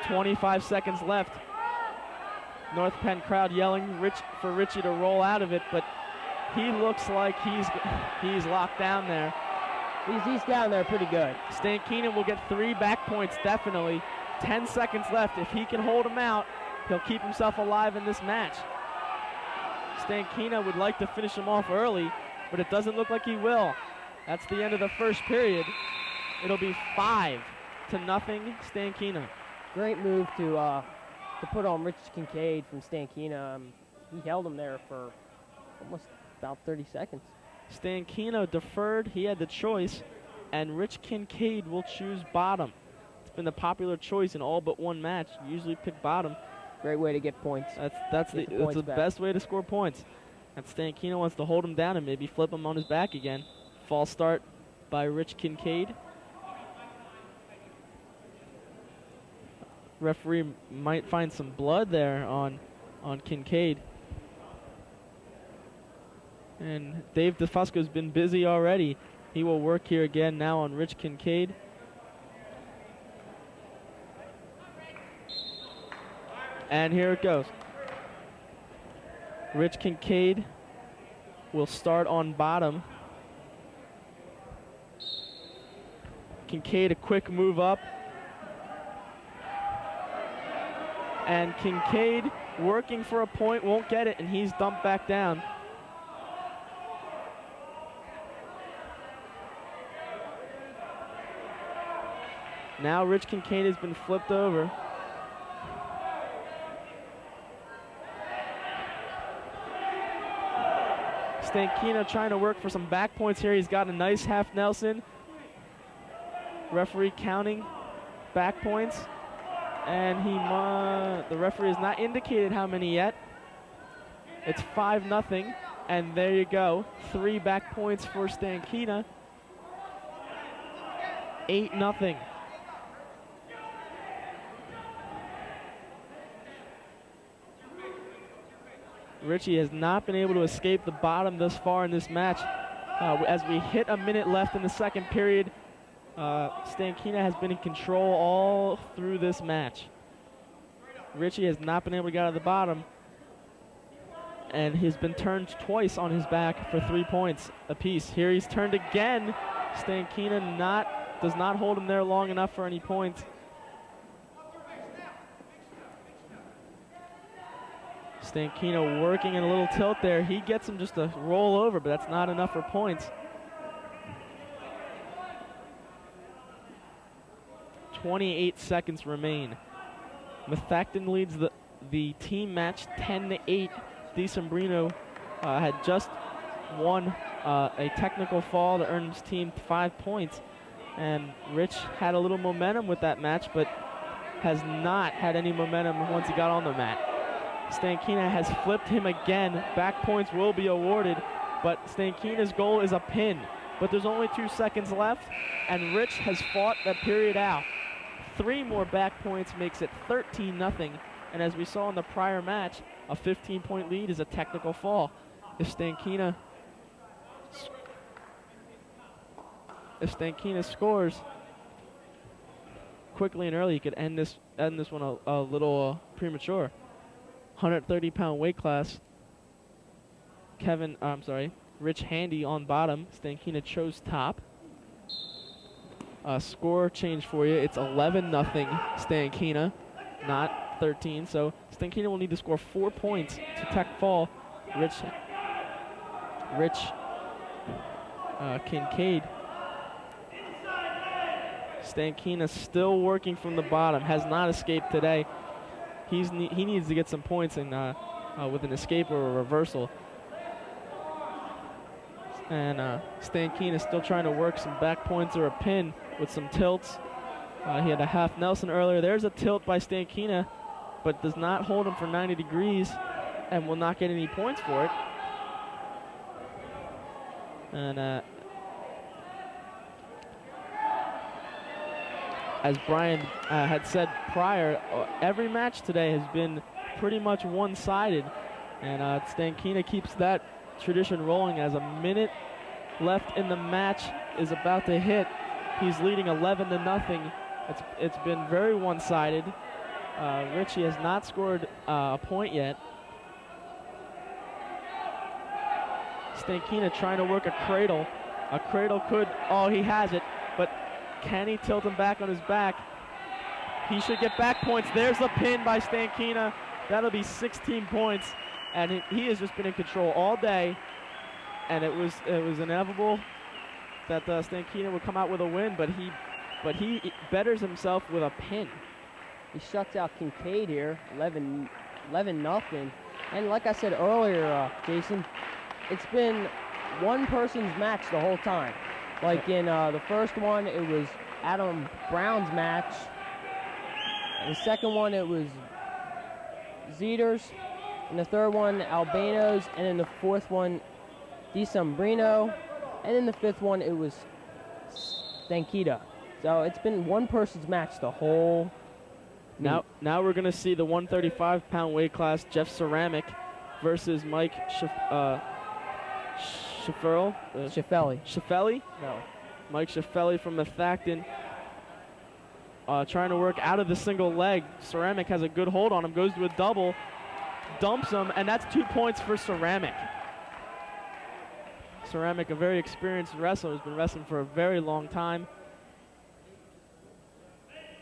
.25 seconds left. North Penn crowd yelling for Richie to roll out of it, but he looks like he's locked down there.
He's down there pretty good.
Stankina will get 3 back points, definitely. 10 seconds left. If he can hold him out, he'll keep himself alive in this match. Stankina would like to finish him off early, but it doesn't look like he will. That's the end of the first period. It'll be 5-0 Stankina.
Great move to put on Rich Kincaid from Stankina. He held him there for almost about 30 seconds.
Stankina deferred. He had the choice, and Rich Kincaid will choose bottom. It's been the popular choice in all but one match. Usually pick bottom.
Great way to get points.
That's the best way to score points. And Stankina wants to hold him down and maybe flip him on his back again. False start by Rich Kincaid. Referee might find some blood there on Kincaid. And Dave DeFusco's been busy already. He will work here again now on Rich Kincaid. And here it goes. Rich Kincaid will start on bottom. Kincaid, a quick move up. And Kincaid working for a point, won't get it, and he's dumped back down. Now Rich Kincaid has been flipped over. Stankina trying to work for some back points here. He's got a nice half Nelson. Referee counting back points. And the referee has not indicated how many yet. It's 5-0. And there you go. 3 back points for Stankina. 8-0. Richie has not been able to escape the bottom thus far in this match. As we hit a minute left in the second period, Stankina has been in control all through this match. Richie has not been able to get out of the bottom, and he's been turned twice on his back for 3 points apiece. Here he's turned again. Stankina does not hold him there long enough for any points. Stankina working in a little tilt there. He gets him just to roll over, but that's not enough for points. 28 seconds remain. Methacton leads the team match 10-8. DeSombrino had just won a technical fall to earn his team 5 points. And Rich had a little momentum with that match, but has not had any momentum once he got on the mat. Stankina has flipped him again. Back points will be awarded, but Stankina's goal is a pin. But there's only 2 seconds left, and Rich has fought that period out. 3 more back points makes it 13-0. And as we saw in the prior match, a 15-point lead is a technical fall. If Stankina scores quickly and early, he could end this one a little premature. 130-pound weight class. Rich Handy on bottom. Stankina chose top. Score change for you. It's 11-0 Stankina, not 13. So Stankina will need to score 4 points to tech fall. Rich Kincaid. Stankina still working from the bottom. Has not escaped today. He needs to get some points with an escape or a reversal. And Stankina still trying to work some back points or a pin with some tilts. He had a half Nelson earlier. There's a tilt by Stankina, but does not hold him for 90 degrees and will not get any points for it. And as Brian had said prior, every match today has been pretty much one-sided, and Stankina keeps that tradition rolling. As a minute left in the match is about to hit, he's leading 11-0. It's been very one-sided. Richie has not scored a point yet. Stankina trying to work a cradle. A cradle could, he has it, but can he tilt him back on his back? He should get back points. There's the pin by Stankina. That'll be 16 points. And he has just been in control all day. And it was inevitable that Stankina would come out with a win, but he betters himself with a pin.
He shuts out Kincaid here, 11-0. And like I said earlier, Jason, it's been one person's match the whole time. Like in the first one, it was Adam Brown's match. The second one, it was Zeters. In the third one, Albano's. And in the fourth one, DeSombrino. And in the fifth one, it was Stankina. So it's been one person's match the whole
Now we're going to see the 135-pound weight class, Jeff Ceramic versus Mike Schiffelli? No. Mike Schiffelli from Methacton. Trying to work out of the single leg. Ceramic has a good hold on him, goes to a double, dumps him, and that's 2 points for Ceramic. Ceramic, a very experienced wrestler, has been wrestling for a very long time.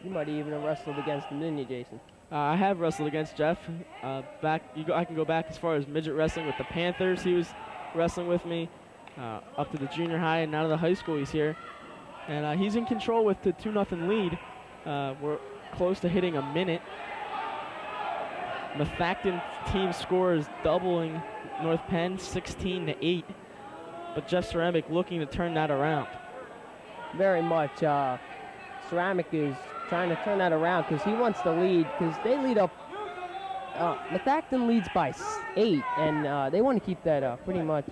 You might even have wrestled against him, didn't you, Jason?
I have wrestled against Jeff. I can go back as far as midget wrestling with the Panthers. He was wrestling with me up to the junior high, and now to the high school he's here. And he's in control with the 2-0 lead. We're close to hitting a minute. Methacton team score is doubling North Penn 16-8, but Jeff Ceramic looking to turn that around.
Very much. Ceramic is trying to turn that around because he wants to lead, because they lead up. Methacton leads by 8, and they want to keep that pretty much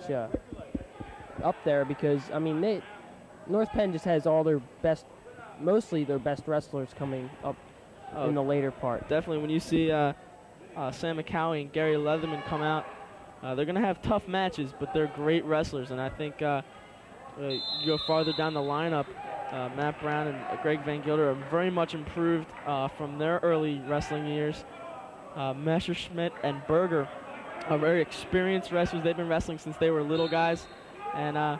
up there because, I mean, North Penn just has all their best, mostly their best wrestlers coming up in the later part.
Definitely, when you see Sam McCowie and Gary Leatherman come out, they're going to have tough matches, but they're great wrestlers, and I think you go farther down the lineup, Matt Brown and Greg Van Gilder are very much improved from their early wrestling years. Messerschmidt and Berger are very experienced wrestlers. They've been wrestling since they were little guys. And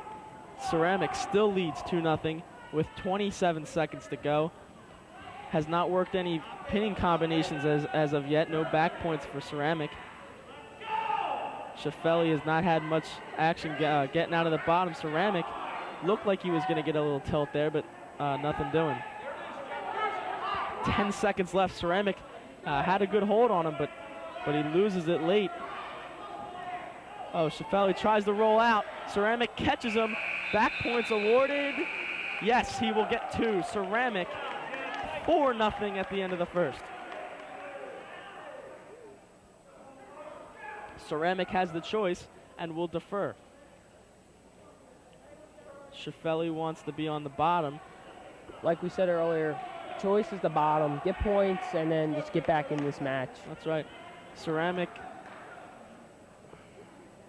Ceramic still leads 2-0 with 27 seconds to go. Has not worked any pinning combinations as of yet. No back points for Ceramic. Schiffelli has not had much action getting out of the bottom. Ceramic looked like he was going to get a little tilt there, but nothing doing. 10 seconds left. Ceramic had a good hold on him, but he loses it late. Oh, Schiffelli tries to roll out. Ceramic catches him. Back points awarded. Yes, he will get 2. Ceramic 4-0 at the end of the first. Ceramic has the choice and will defer. Schiffelli wants to be on the bottom.
Like we said earlier, choice is the bottom. Get points and then just get back in this match.
That's right. Ceramic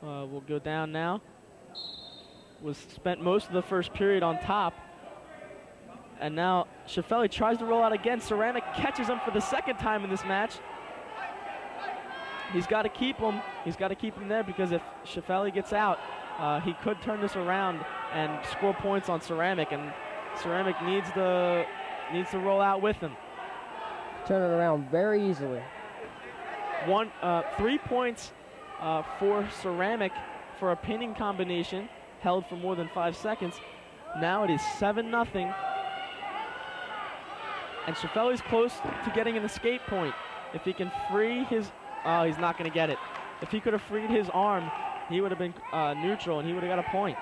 will go down now. Was spent most of the first period on top. And now Schiffelli tries to roll out again. Ceramic catches him for the second time in this match. He's got to keep him. He's got to keep him there because if Schiffelli gets out, he could turn this around and score points on Ceramic. And Ceramic needs to roll out with him.
Turn it around very easily.
3 points for Ceramic for a pinning combination held for more than 5 seconds. Now it is 7-0. And Schiffelli's close to getting an escape point. If he can free his... Oh, he's not going to get it. If he could have freed his arm, he would have been neutral and he would have got a point.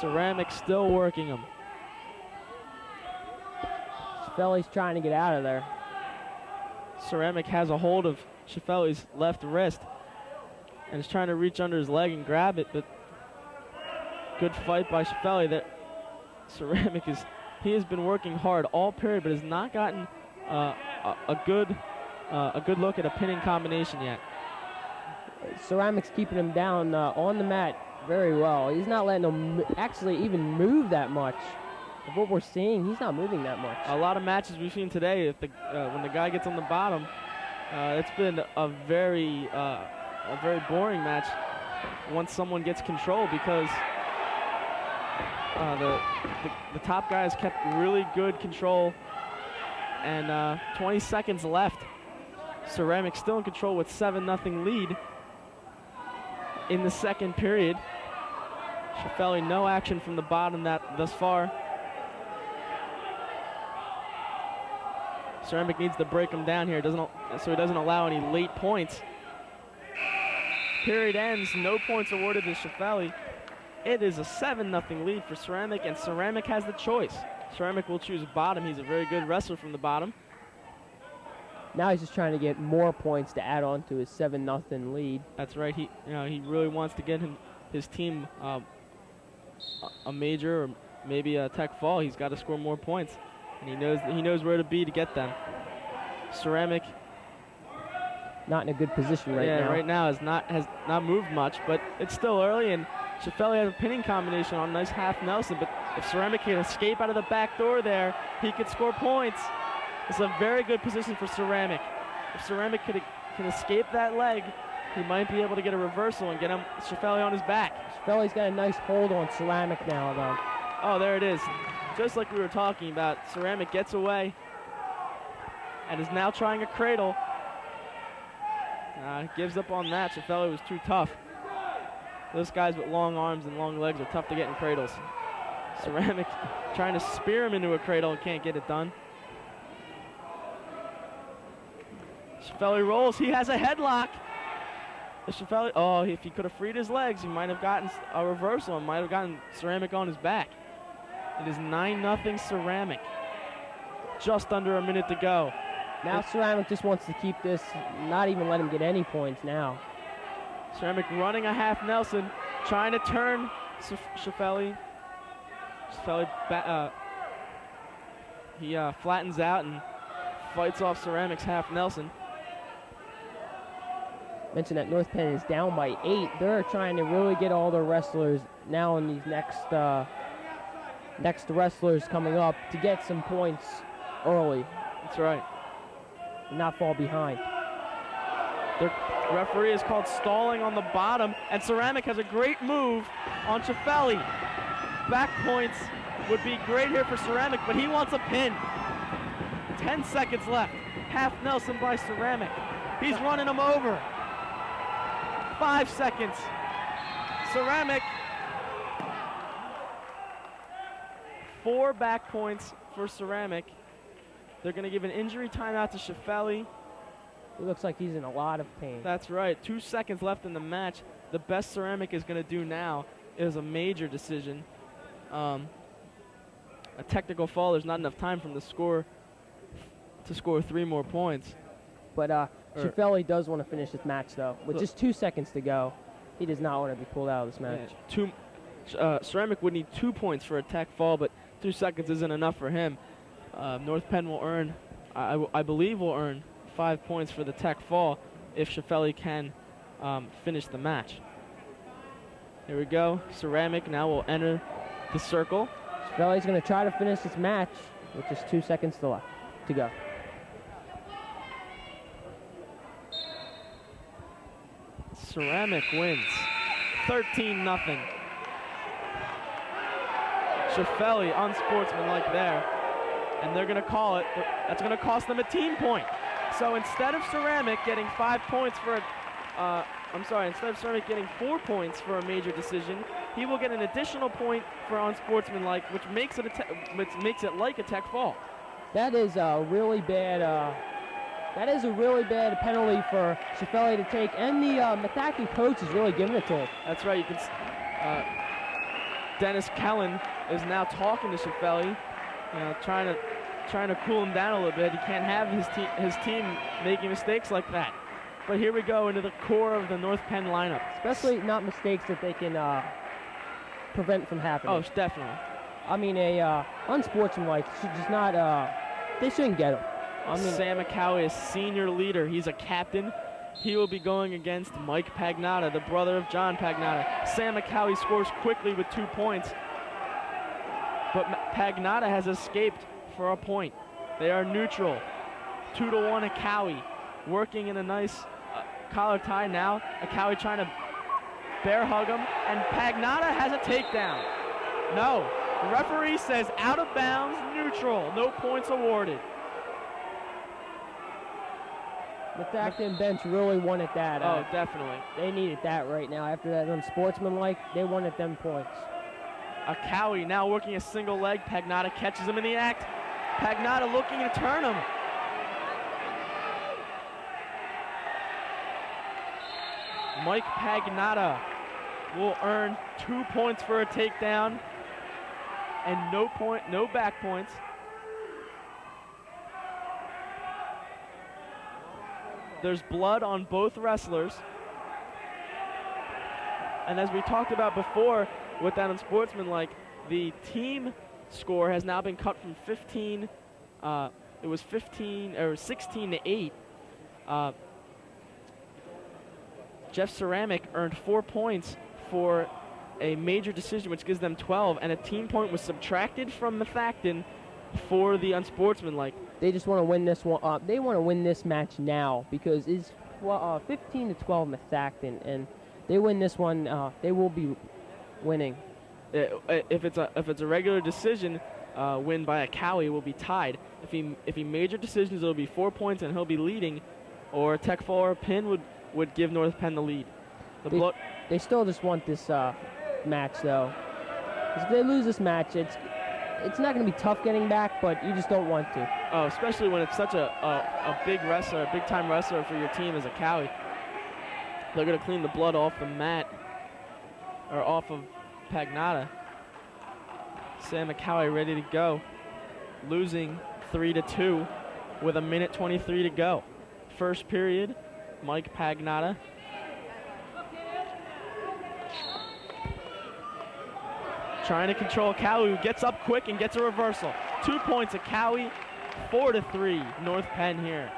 Ceramic still working him.
Schiffelli's trying to get out of there.
Ceramic has a hold of Schiffelli's left wrist and is trying to reach under his leg and grab it, but good fight by Schiffelli. That Ceramic he has been working hard all period, but has not gotten a good look at a pinning combination yet.
Ceramic's keeping him down on the mat very well. He's not letting him actually even move that much. Of what we're seeing, he's not moving that much.
A lot of matches we've seen today, if when the guy gets on the bottom, it's been a very boring match once someone gets control, because the top guys kept really good control, and 20 seconds left. Ceramic still in control with 7-0 lead in the second period. Schiffelli, no action from the bottom thus far. Ceramic needs to break him down here, so he doesn't allow any late points. Period ends, no points awarded to Schiffelli. It is a 7-0 lead for Ceramic, and Ceramic has the choice. Ceramic will choose bottom. He's a very good wrestler from the bottom.
Now he's just trying to get more points to add on to his 7-0 lead.
That's right. He really wants to get his team a major or maybe a Tech Fall. He's got to score more points, and he knows where to be to get them. Ceramic
not in a good position right now.
Yeah, right now has not moved much, but it's still early, and Schiffelli has a pinning combination on a nice half Nelson, but if Ceramic can escape out of the back door there, he could score points. It's a very good position for Ceramic. If Ceramic can escape that leg, he might be able to get a reversal and get Schiffelli on his back.
Schiffelli's got a nice hold on Ceramic now, though.
Oh, there it is. Just like we were talking about, Ceramic gets away and is now trying a cradle. Gives up on that. Schiffelli was too tough. Those guys with long arms and long legs are tough to get in cradles. Ceramic trying to spear him into a cradle, can't get it done. Shefeli rolls, he has a headlock. Shefeli, oh, if he could have freed his legs, he might have gotten a reversal and might have gotten Ceramic on his back. It is 9-0 Ceramic. Just under a minute to go.
Now Ceramic just wants to keep this, not even let him get any points now.
Ceramic running a half Nelson, trying to turn Shefeli. He flattens out and fights off Ceramic's half Nelson.
Mentioned that North Penn is down by 8. They're trying to really get all their wrestlers now in these next wrestlers coming up to get some points early.
That's right.
And not fall behind.
The referee is called stalling on the bottom, and Ceramic has a great move on Shefeli. Back points would be great here for Ceramic, but he wants a pin. 10 seconds left. Half Nelson by Ceramic. He's running him over. 5 seconds. Ceramic. 4 back points for Ceramic. They're going to give an injury timeout to Shefeli.
It looks like he's in a lot of pain.
That's right. 2 seconds left in the match. The best Ceramic is going to do now is a major decision. A technical fall. There's not enough time from the score to score 3 more points.
But Shefeli does want to finish this match, though. With just 2 seconds to go, he does not want to be pulled out of this match.
Yeah, Ceramic would need 2 points for a tech fall, but 2 seconds isn't enough for him. North Penn will earn, I believe will earn 5 points for the tech fall if Shefeli can finish the match. Here we go. Ceramic now will enter the circle.
Shefeli's going to try to finish this match with just 2 seconds to go.
Ceramic wins 13-0. Shefeli unsportsmanlike there, and they're going to call it. That's going to cost them a team point. So instead of Ceramic getting 5 points for instead of Ceramic getting 4 points for a major decision, he will get an additional point for unsportsmanlike, which makes it like a tech fall.
That is a really bad. That is a really bad penalty for Shefeli to take, and the Methacton coach is really giving it to him.
That's right. You can. Dennis Kellen is now talking to Shefeli, trying to cool him down a little bit. He can't have his team making mistakes like that. But here we go into the core of the North Penn lineup.
Especially not mistakes that they can prevent from happening.
Oh, definitely.
I mean, unsportsmanlike should just not. They shouldn't get him. I mean,
Sam McCowie is senior leader. He's a captain. He will be going against Mike Pagnotta, the brother of John Pagnotta. Sam McCowie scores quickly with 2 points, but Pagnotta has escaped for a point. They are neutral. 2-1 McCowie, working in a nice collar tie now. McCowie trying to bear hug him, and Pagnotta has a takedown. No, the referee says out of bounds, neutral, no points awarded.
The Methacton bench really wanted that.
Oh, definitely.
They needed that right now. After that unsportsmanlike, they wanted them points.
Cowie now working a single leg. Pagnotta catches him in the act. Pagnotta looking to turn him. Mike Pagnotta will earn 2 points for a takedown and no back points. There's blood on both wrestlers. And as we talked about before with that unsportsmanlike, the team score has now been cut from 15. It was 16 to 8. Jeff Ceramic earned 4 points for a major decision, which gives them 12, and a team point was subtracted from Methacton for the unsportsmanlike.
They just want to win this one. They want to win this match now because it's 15 to 12 Methacton, and they win this one. They will be winning.
If it's a regular decision, win by a Cowie will be tied. If he major decisions, it'll be 4 points and he'll be leading, or a tech fall or a pin would give North Penn the lead.
They still just want this match though. If they lose this match, it's not going to be tough getting back, but you just don't want to.
Oh, especially when it's such a big wrestler, a big-time wrestler for your team as a Cowie. They're going to clean the blood off the mat, or off of Pagnotta. Sam McCowie ready to go. Losing 3-2 with 1:23 to go. First period, Mike Pagnotta. Trying to control Cowie, who gets up quick and gets a reversal. 2 points of Cowie, 4-3 North Penn here.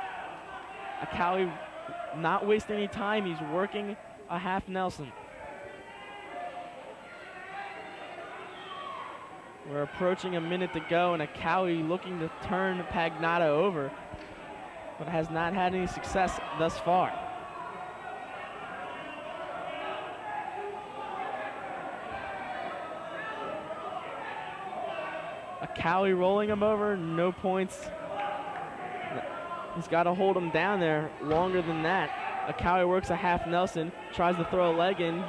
Cowie not wasting any time. He's working a half Nelson. We're approaching a minute to go, and Cowie looking to turn Pagnotta over, but has not had any success thus far. Cowie rolling him over, no points. He's got to hold him down there longer than that. Cowie works a half Nelson, tries to throw a leg in.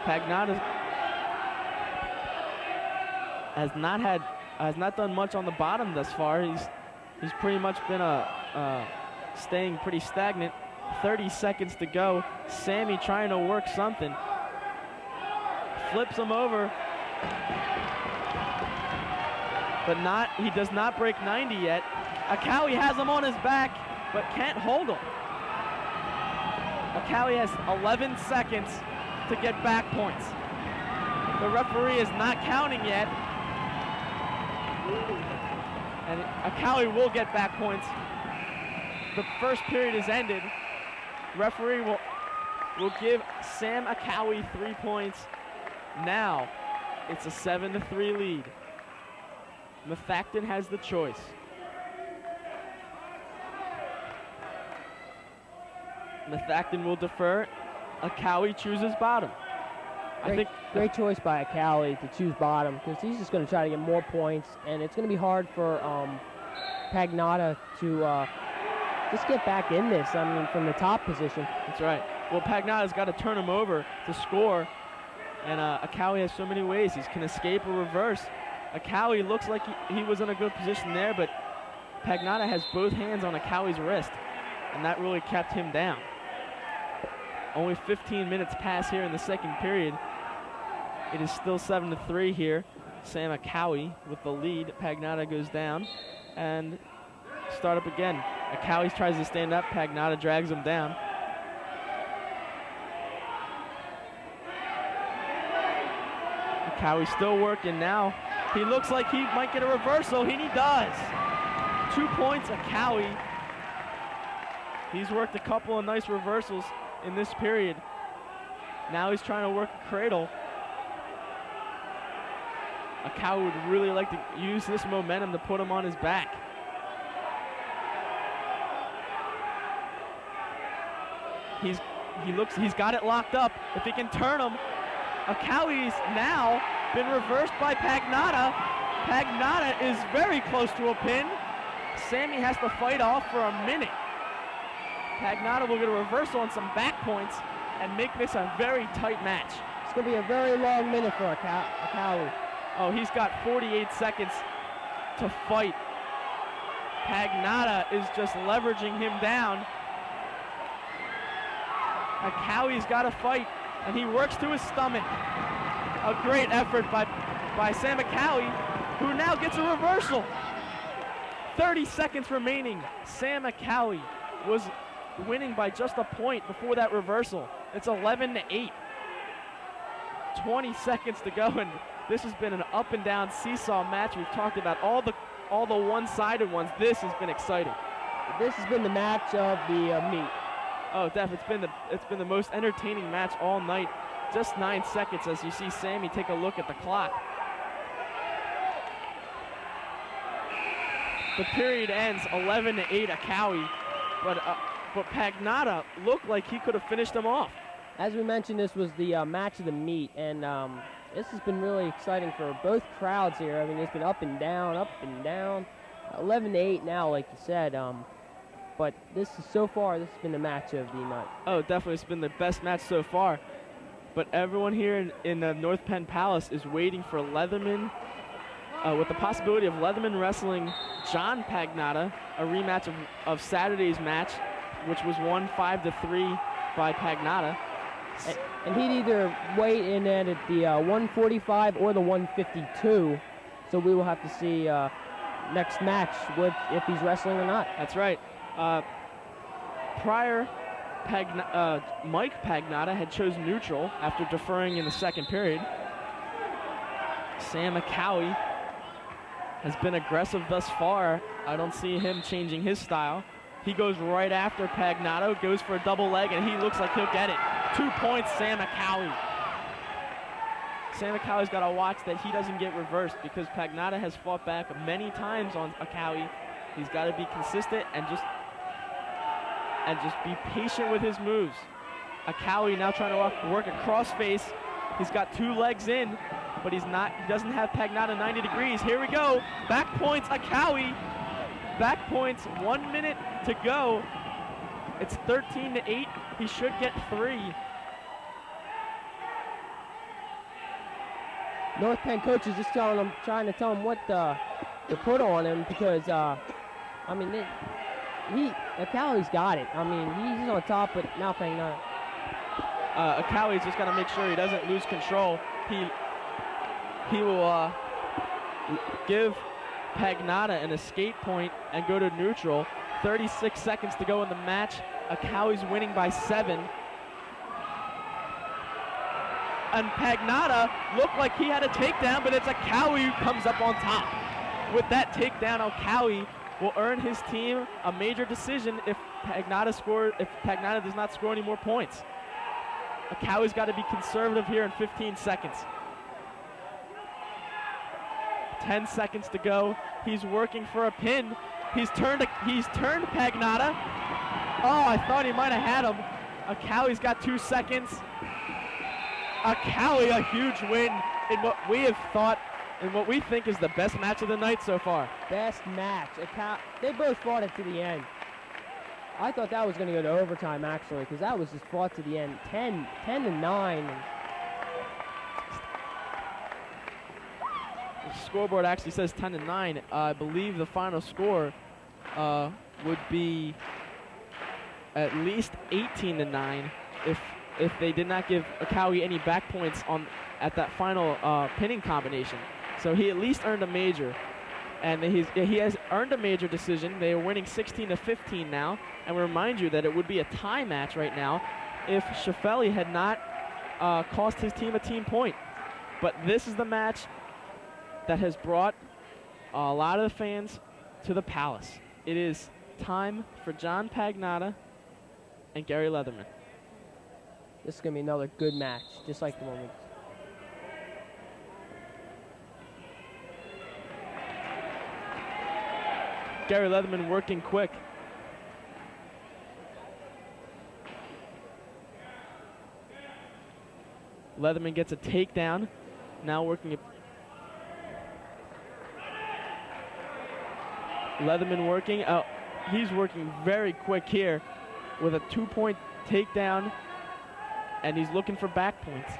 Pagnotta has not done much on the bottom thus far. He's pretty much been staying pretty stagnant. 30 seconds to go. Sammy trying to work something. Flips him over. But he does not break 90 yet. Cowie has him on his back, but can't hold him. Cowie has 11 seconds to get back points. The referee is not counting yet. And Cowie will get back points. The first period is ended. Referee will give Sam Cowie 3 points. Now it's a 7-3 lead. Methacton has the choice. Methacton will defer. Cowie chooses bottom.
Great choice by Cowie to choose bottom, because he's just going to try to get more points, and it's going to be hard for Pagnotta to just get back in this. I mean, from the top position.
That's right. Well, Pagnotta's got to turn him over to score, and Cowie has so many ways. He can escape or reverse. Cowie looks like he was in a good position there, but Pagnotta has both hands on Cowie's wrist, and that really kept him down. Only 15 minutes pass here in the second period. It is still 7-3 here. Sam Cowie with the lead. Pagnotta goes down and start up again. Cowie tries to stand up. Pagnotta drags him down. Cowie still working now. He looks like he might get a reversal, and he does. 2 points of Cowie. He's worked a couple of nice reversals in this period. Now he's trying to work a cradle. Cowie would really like to use this momentum to put him on his back. He's got it locked up. If he can turn him, Cowie's now been reversed by Pagnotta. Pagnotta is very close to a pin. Sammy has to fight off for a minute. Pagnotta will get a reversal and some back points and make this a very tight match.
It's going to be a very long minute for Cowie.
Oh, he's got 48 seconds to fight. Pagnotta is just leveraging him down. Cowie's got to fight, and he works to his stomach. A great effort by Sam Cowie, who now gets a reversal. 30 seconds remaining. Sam Cowie was winning by just a point before that reversal. It's 11-8. 20 seconds to go, and this has been an up and down seesaw match. We've talked about all the one-sided ones. This has been exciting.
This has been the match of the meet.
Oh, definitely. It's been the most entertaining match all night. Just 9 seconds as you see Sammy take a look at the clock. The period ends 11-8 Cowie, but Pagnotta looked like he could have finished him off.
As we mentioned, this was the match of the meet, and this has been really exciting for both crowds here. I mean, it's been up and down, 11-8 now, like you said. But so far, this has been the match of the night.
Oh, definitely. It's been the best match so far. but everyone here in the North Penn Palace is waiting for Leatherman, with the possibility of Leatherman wrestling John Pagnotta, a rematch of Saturday's match, which was won 5-3 by Pagnotta.
And he'd either weigh in at the 145 or the 152. So we will have to see next match if he's wrestling or not.
That's right. Prior, Mike Pagnotta had chosen neutral after deferring in the second period. Sam McCowie has been aggressive thus far. I don't see him changing his style. He goes right after Pagnotta, goes for a double leg, and he looks like he'll get it. 2 points, Sam McCowie. Sam McCowie's got to watch that he doesn't get reversed because Pagnotta has fought back many times on McCowie. He's got to be consistent and just be patient with his moves. McCowie now trying to work a crossface. He's got 2 legs in, but he doesn't have Pagnotta 90 degrees. Here we go. Back points, McCowie. Back points, 1 minute to go. It's 13-8. He should get 3.
North Penn coach is just trying to tell him what to put on him because, McCallie's got it. I mean, he's on top, but now Pagnotta.
Akali's just got to make sure he doesn't lose control. He will give Pagnotta an escape point and go to neutral. 36 seconds to go in the match. Akali's winning by 7. And Pagnotta looked like he had a takedown, but it's Akawi who comes up on top. With that takedown, Akawi will earn his team a major decision if Pagnotta does not score any more points. Akawi's got to be conservative here in 15 seconds. 10 seconds to go. He's working for a pin. He's turned Pagnotta. Oh, I thought he might have had him. Akawi's got 2 seconds. Akawi, a huge win in what we have thought and what we think is the best match of the night so far.
Best match. They both fought it to the end. I thought that was going to go to overtime, actually, because that was just fought to the end. 10-9.
The scoreboard actually says 10-9. I believe the final score would be at least 18-9 if they did not give Akawi any back points at that final pinning combination. So he at least earned a major. And he has earned a major decision. They are winning 16-15 now. And we remind you that it would be a tie match right now if Schiffelli had not cost his team a team point. But this is the match that has brought a lot of the fans to the Palace. It is time for John Pagnotta and Gary Leatherman.
This is going to be another good match, just like the one we...
Gary Leatherman working quick. Leatherman gets a takedown. Now working it. Leatherman working. He's working very quick here with a 2-point takedown, and he's looking for back points.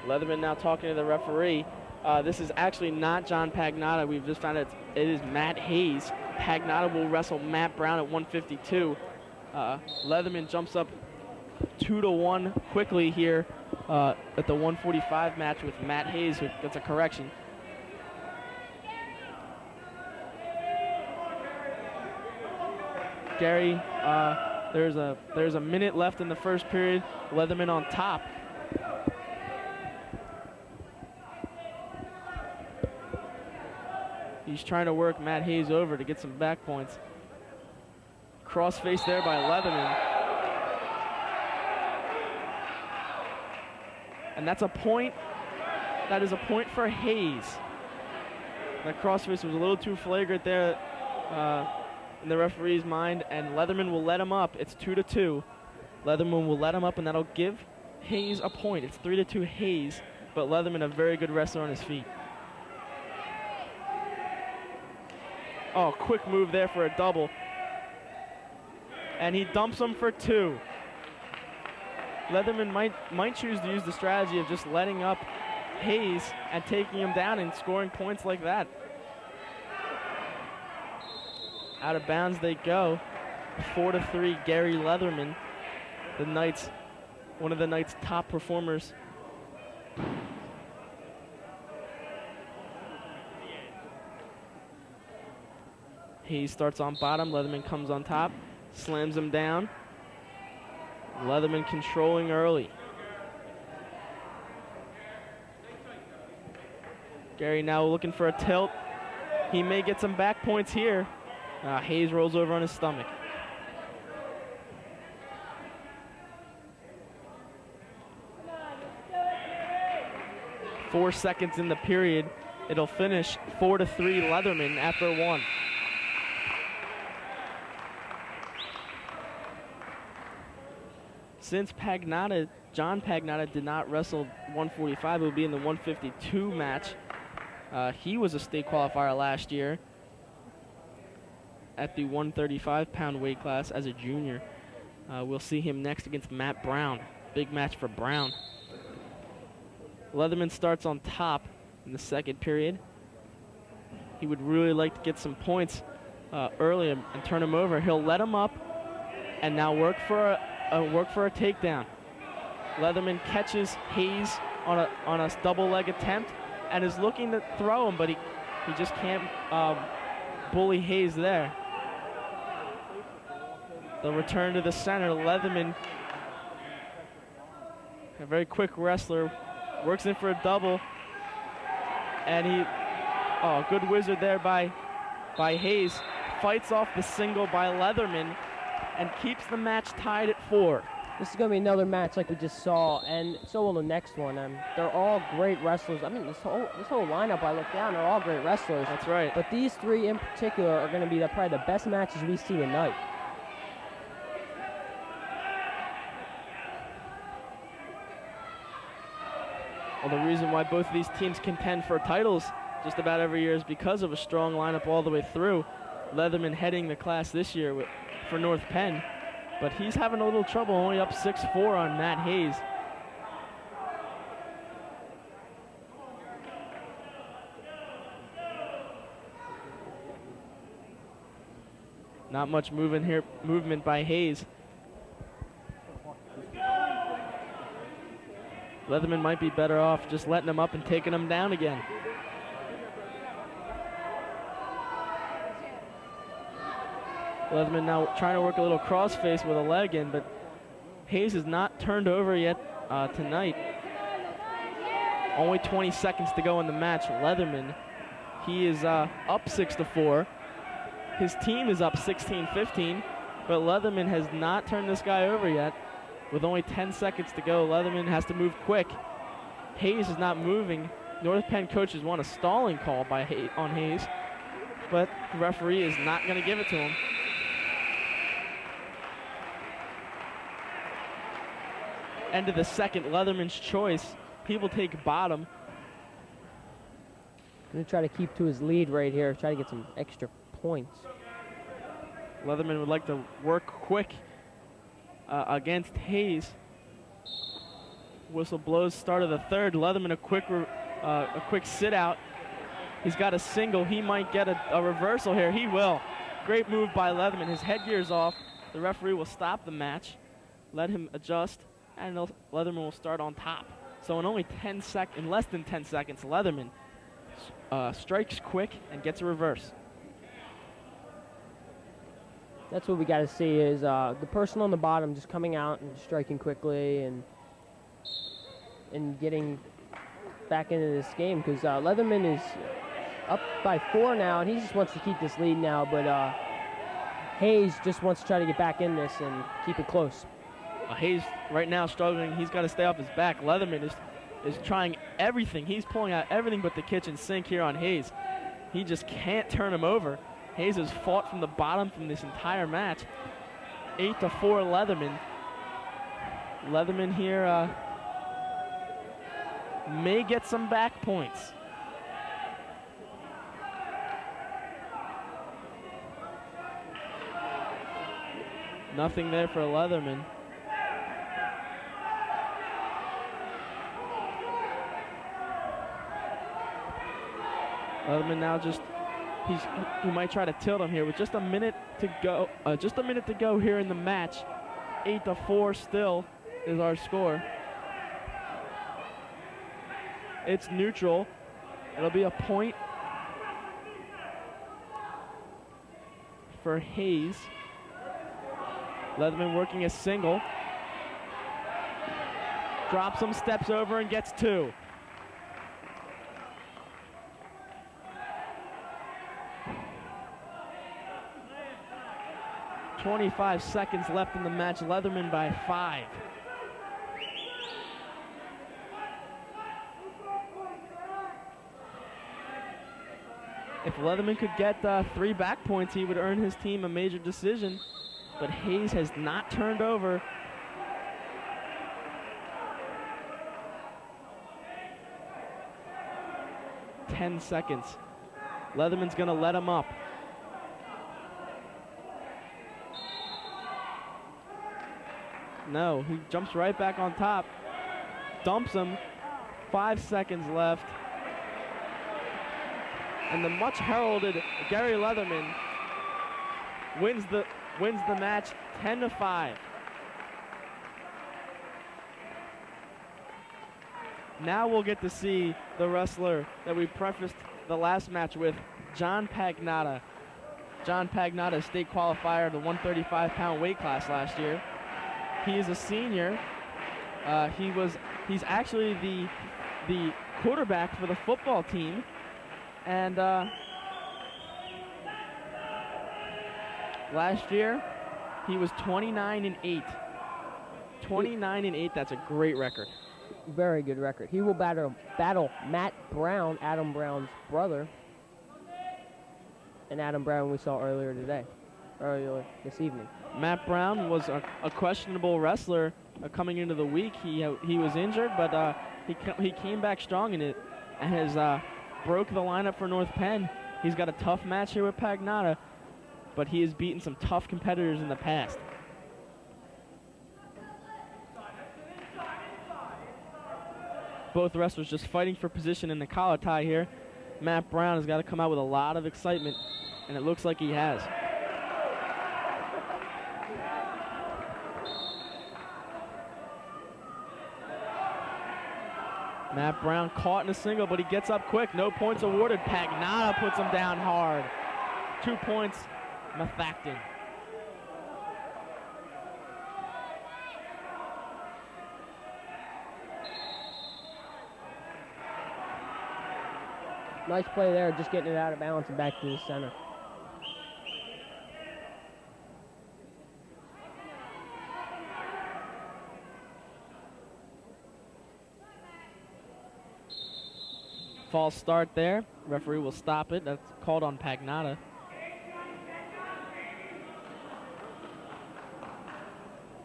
Leatherman now talking to the referee. This is actually not John Pagnotta. We've just found out it is Matt Hayes. Pagnotta will wrestle Matt Brown at 152. Leatherman jumps up 2-1 quickly here at the 145 match with Matt Hayes, who gets a correction. Gary, there's a minute left in the first period. Leatherman on top. He's trying to work Matt Hayes over to get some back points. Crossface there by Leatherman. And that's a point. That is a point for Hayes. That crossface was a little too flagrant there in the referee's mind, and Leatherman will let him up. It's 2-2. Leatherman will let him up, and that'll give Hayes a point. It's 3-2 Hayes, but Leatherman a very good wrestler on his feet. Oh, quick move there for a double. And he dumps him for 2. Leatherman might choose to use the strategy of just letting up Hayes and taking him down and scoring points like that. Out of bounds they go. 4-3, Gary Leatherman, one of the Knights' top performers. Hayes starts on bottom, Leatherman comes on top, slams him down. Leatherman controlling early. Gary now looking for a tilt. He may get some back points here. Hayes rolls over on his stomach. Four seconds in the period. It'll finish 4-3 Leatherman after 1. Since John Pagnotta did not wrestle 145, it will be in the 152 match. He was a state qualifier last year at the 135-pound weight class as a junior. We'll see him next against Matt Brown. Big match for Brown. Leatherman starts on top in the second period. He would really like to get some points early and turn him over. He'll let him up and now work for a takedown. Leatherman catches Hayes on a double leg attempt and is looking to throw him, but he just can't bully Hayes there. The return to the center. Leatherman, a very quick wrestler, works in for a double, and good wizard there by Hayes. Fights off the single by Leatherman and keeps the match tied at 4.
This is going to be another match like we just saw, and so will the next one. They're all great wrestlers. I mean, this whole lineup, I look down, they're all great wrestlers.
That's right.
But these three in particular are going to be probably the best matches we see tonight.
Well, the reason why both of these teams contend for titles just about every year is because of a strong lineup all the way through. Leatherman heading the class this year for North Penn, but he's having a little trouble, only up 6-4 on Matt Hayes. Not much movement by Hayes. Leatherman might be better off just letting him up and taking him down again. Leatherman now trying to work a little crossface with a leg in, but Hayes is not turned over yet tonight. Only 20 seconds to go in the match. Leatherman, he is up 6-4. His team is up 16-15, but Leatherman has not turned this guy over yet. With only 10 seconds to go, Leatherman has to move quick. Hayes is not moving. North Penn coaches want a stalling call on Hayes, but the referee is not going to give it to him. End of the second, Leatherman's choice. People take bottom.
Going to try to keep to his lead right here, try to get some extra points.
Leatherman would like to work quick against Hayes. Whistle blows, start of the third. Leatherman a quick sit out. He's got a single. He might get a reversal here. He will. Great move by Leatherman. His headgear's off. The referee will stop the match, let him adjust, and Leatherman will start on top. So in less than 10 seconds, Leatherman strikes quick and gets a reverse.
That's what we got to see is the person on the bottom just coming out and striking quickly and getting back into this game, because Leatherman is up by 4 now, and he just wants to keep this lead now, but Hayes just wants to try to get back in this and keep it close.
Hayes right now struggling. He's got to stay off his back. Leatherman is trying everything. He's pulling out everything but the kitchen sink here on Hayes. He just can't turn him over. Hayes has fought from the bottom from this entire match. 8-4 Leatherman. Leatherman here may get some back points. Nothing there for Leatherman. Leatherman now he might try to tilt him here with just a minute to go. Here in the match. 8-4 still is our score. It's neutral. It'll be a point for Hayes. Leatherman working a single. Drops him, steps over, and gets 2. .25 seconds left in the match. Leatherman by 5. If Leatherman could get 3 back points, he would earn his team a major decision. But Hayes has not turned over. .10 seconds. Leatherman's gonna let him up. No, he jumps right back on top. Dumps him. 5 seconds left. And the much heralded Gary Leatherman wins the match 10-5. Now we'll get to see the wrestler that we prefaced the last match with, John Pagnotta. John Pagnotta, state qualifier of the 135-pound weight class last year. He is a senior. He's actually the quarterback for the football team, and last year he was 29-8. 29-8. That's a great record.
Very good record. He will battle Matt Brown, Adam Brown's brother, and Adam Brown we saw earlier this evening. Matt
Brown was a questionable wrestler coming into the week. He was injured, but he came back strong in it and has broke the lineup for North Penn. He's got a tough match here with Pagnotta, but he has beaten some tough competitors in the past. Both wrestlers just fighting for position in the collar tie here. Matt Brown has got to come out with a lot of excitement, and it looks like he has. Matt Brown caught in a single, but he gets up quick. No points awarded. Pagnotta puts him down hard. 2 points, Methacton.
Nice play there, just getting it out of balance and back to the center.
False start there. Referee will stop it. That's called on Pagnotta.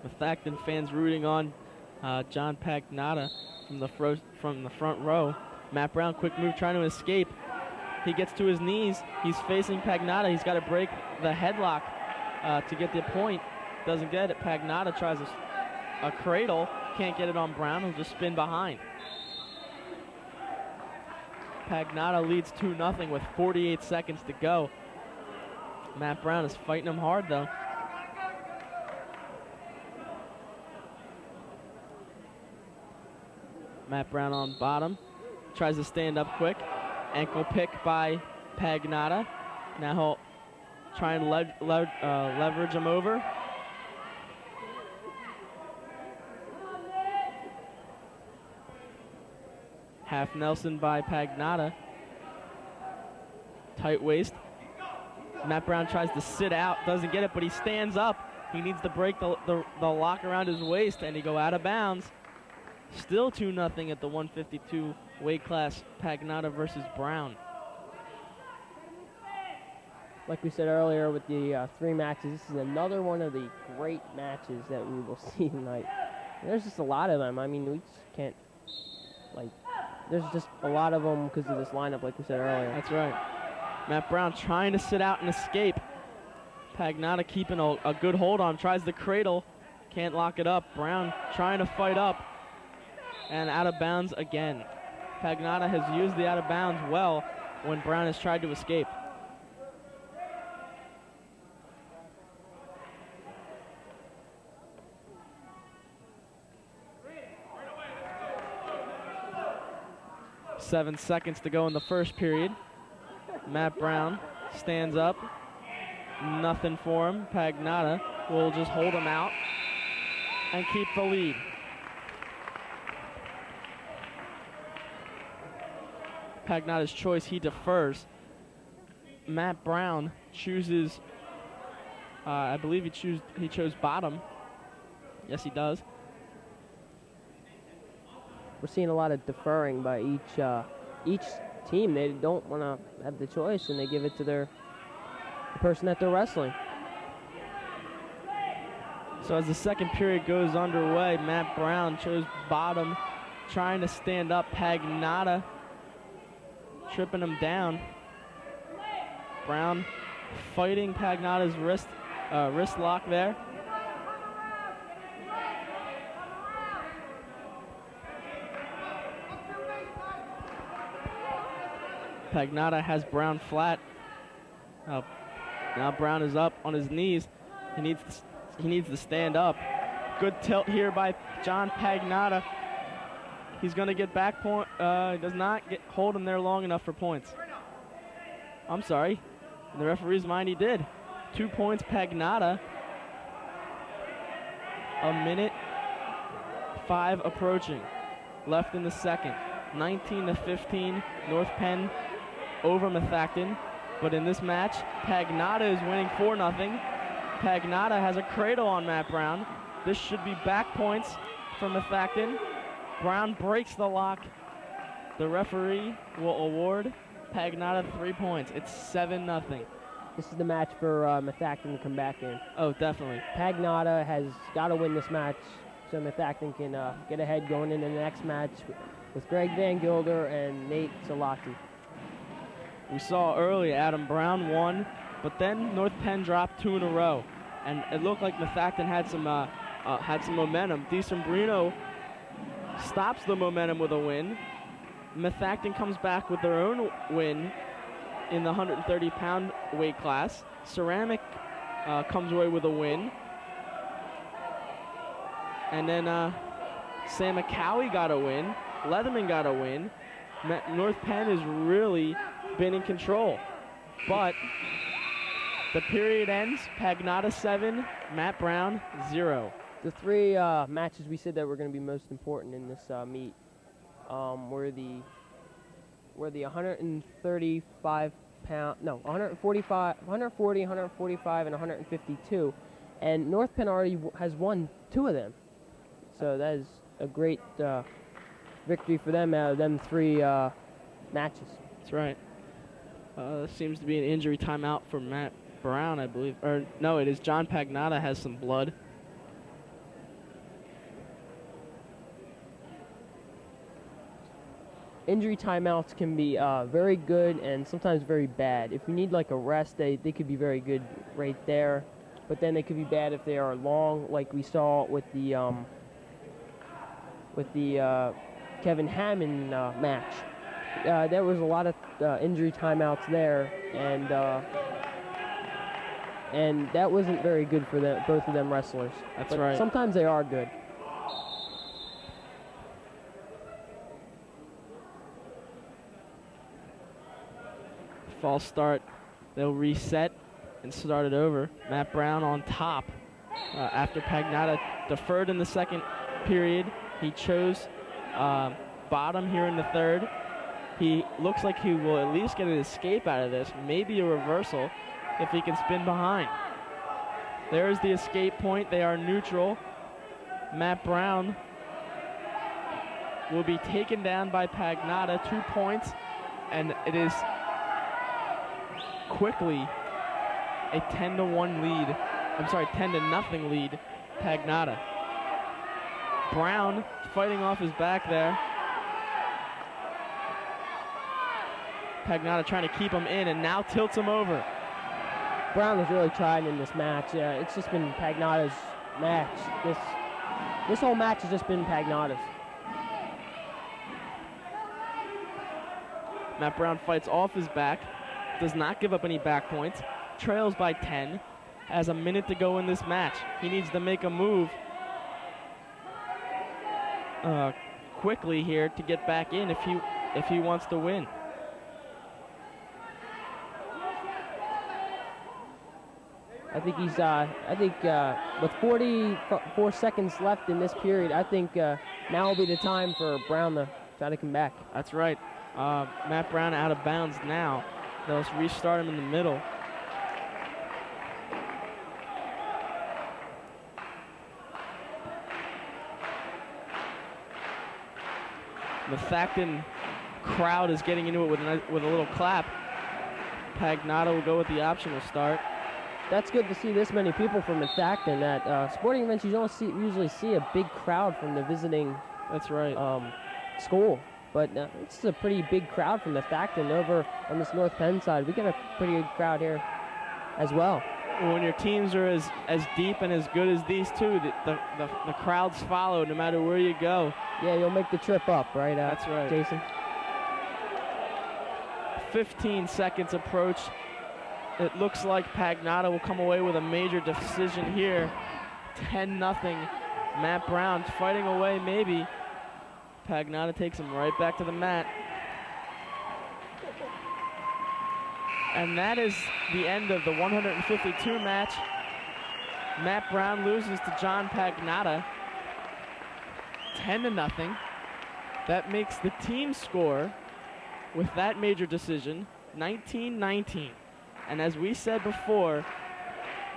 Methacton fans rooting on John Pagnotta from the front row. Matt Brown, quick move, trying to escape. He gets to his knees. He's facing Pagnotta. He's got to break the headlock to get the point. Doesn't get it. Pagnotta tries a cradle. Can't get it on Brown. He'll just spin behind. Pagnotta leads 2-0 with 48 seconds to go. Matt Brown is fighting him hard, though. Matt Brown on bottom. Tries to stand up quick. Ankle pick by Pagnotta. Now he'll try and leverage him over. Half Nelson by Pagnotta. Tight waist. Matt Brown tries to sit out. Doesn't get it, but he stands up. He needs to break the lock around his waist, and he go out of bounds. Still 2-0 at the 152 weight class, Pagnotta versus Brown.
like we said earlier with the 3 matches, this is another one of the great matches that we will see tonight. And there's just a lot of them. I mean, we just can't, like, there's just a lot of them because of this lineup, like we said earlier.
That's right. Matt Brown trying to sit out and escape. Pagnotta keeping a good hold on, tries the cradle, can't lock it up. Brown trying to fight up, and out of bounds again. Pagnotta has used the out of bounds well when Brown has tried to escape. Seven seconds to go in the first period. Matt Brown stands up. Nothing for him. Pagnotta will just hold him out and keep the lead. Pagnotta's choice, he defers. Matt Brown chooses, I believe he chose bottom. Yes, he does.
We're seeing a lot of deferring by each team. They don't want to have the choice, and they give it to the person that they're wrestling.
So as the second period goes underway, Matt Brown chose bottom, trying to stand up. Pagnotta tripping him down. Brown fighting Pagnotta's wrist lock there. Pagnotta has Brown flat. Now Brown is up on his knees. He needs to stand up. Good tilt here by John Pagnotta. He's going to get back point. He does not hold him there long enough for points. I'm sorry. In the referee's mind, he did. 2 points, Pagnotta. A minute 5 approaching. Left in the second. 19-15, North Penn over Methacton. But in this match, Pagnotta is winning 4-0. Pagnotta has a cradle on Matt Brown. This should be back points for Methacton. Brown breaks the lock. The referee will award Pagnotta 3 points. It's 7-0.
This is the match for Methacton to come back in.
Oh, definitely.
Pagnotta has got to win this match so Methacton can get ahead going into the next match with Greg Van Gilder and Nate Salati.
We saw early Adam Brown won, but then North Penn dropped 2 in a row, and it looked like Methacton had some momentum. DeSombrino stops the momentum with a win. Methacton comes back with their own win in the 130-pound weight class. Ceramic comes away with a win. And then Sam McCowie got a win. Leatherman got a win. North Penn has really been in control. But the period ends. Pagnotta 7, Matt Brown 0.
The 3 matches we said that were going to be most important in this meet were the 135 pound, no, 145, 140, 145, and 152. And North Penn already has won 2 of them. So that is a great victory for them out of them 3 matches.
That's right. Seems to be an injury timeout for Matt Brown, I believe. Or no, it is John Pagnotta has some blood.
Injury timeouts can be very good and sometimes very bad. If you need like a rest, they could be very good right there. But then they could be bad if they are long, like we saw with the Kevin Hammond match. There was a lot of injury timeouts there, and that wasn't very good for both of them wrestlers.
That's right.
Sometimes they are good.
False start. They'll reset and start it over. Matt Brown on top after Pagnotta deferred in the second period. He chose bottom here in the third. He looks like he will at least get an escape out of this, maybe a reversal if he can spin behind. There's the escape point. They are neutral. Matt Brown will be taken down by Pagnotta, 2 points, and it is quickly a 10-1 lead. I'm sorry, 10-0 lead. Pagnotta. Brown fighting off his back there. Pagnotta trying to keep him in and now tilts him over.
Brown has really tried in this match. It's just been Pagnotta's match. This whole match has just been Pagnotta's.
Matt Brown fights off his back, does not give up any back points, trails by 10, has a minute to go in this match. He needs to make a move quickly here to get back in if he wants to win.
I think he's. With 44 seconds left in this period, I think now will be the time for Brown to try to come back.
That's right. Matt Brown out of bounds now. They'll restart him in the middle. The Methacton crowd is getting into it with a little clap. Pagnotta will go with the optional start.
That's good to see this many people from Methacton. At sporting events, you don't usually see a big crowd from the visiting.
That's right.
School, but it's a pretty big crowd from Methacton over on this North Penn side. We got a pretty good crowd here as well.
When your teams are as deep and as good as these two, the crowds follow no matter where you go.
Yeah, you'll make the trip up, right?
That's right,
Jason.
15 seconds approach. It looks like Pagnotta will come away with a major decision here. 10-0. Matt Brown fighting away maybe. Pagnotta takes him right back to the mat. And that is the end of the 152 match. Matt Brown loses to John Pagnotta 10-0. That makes the team score with that major decision 19-19. And as we said before,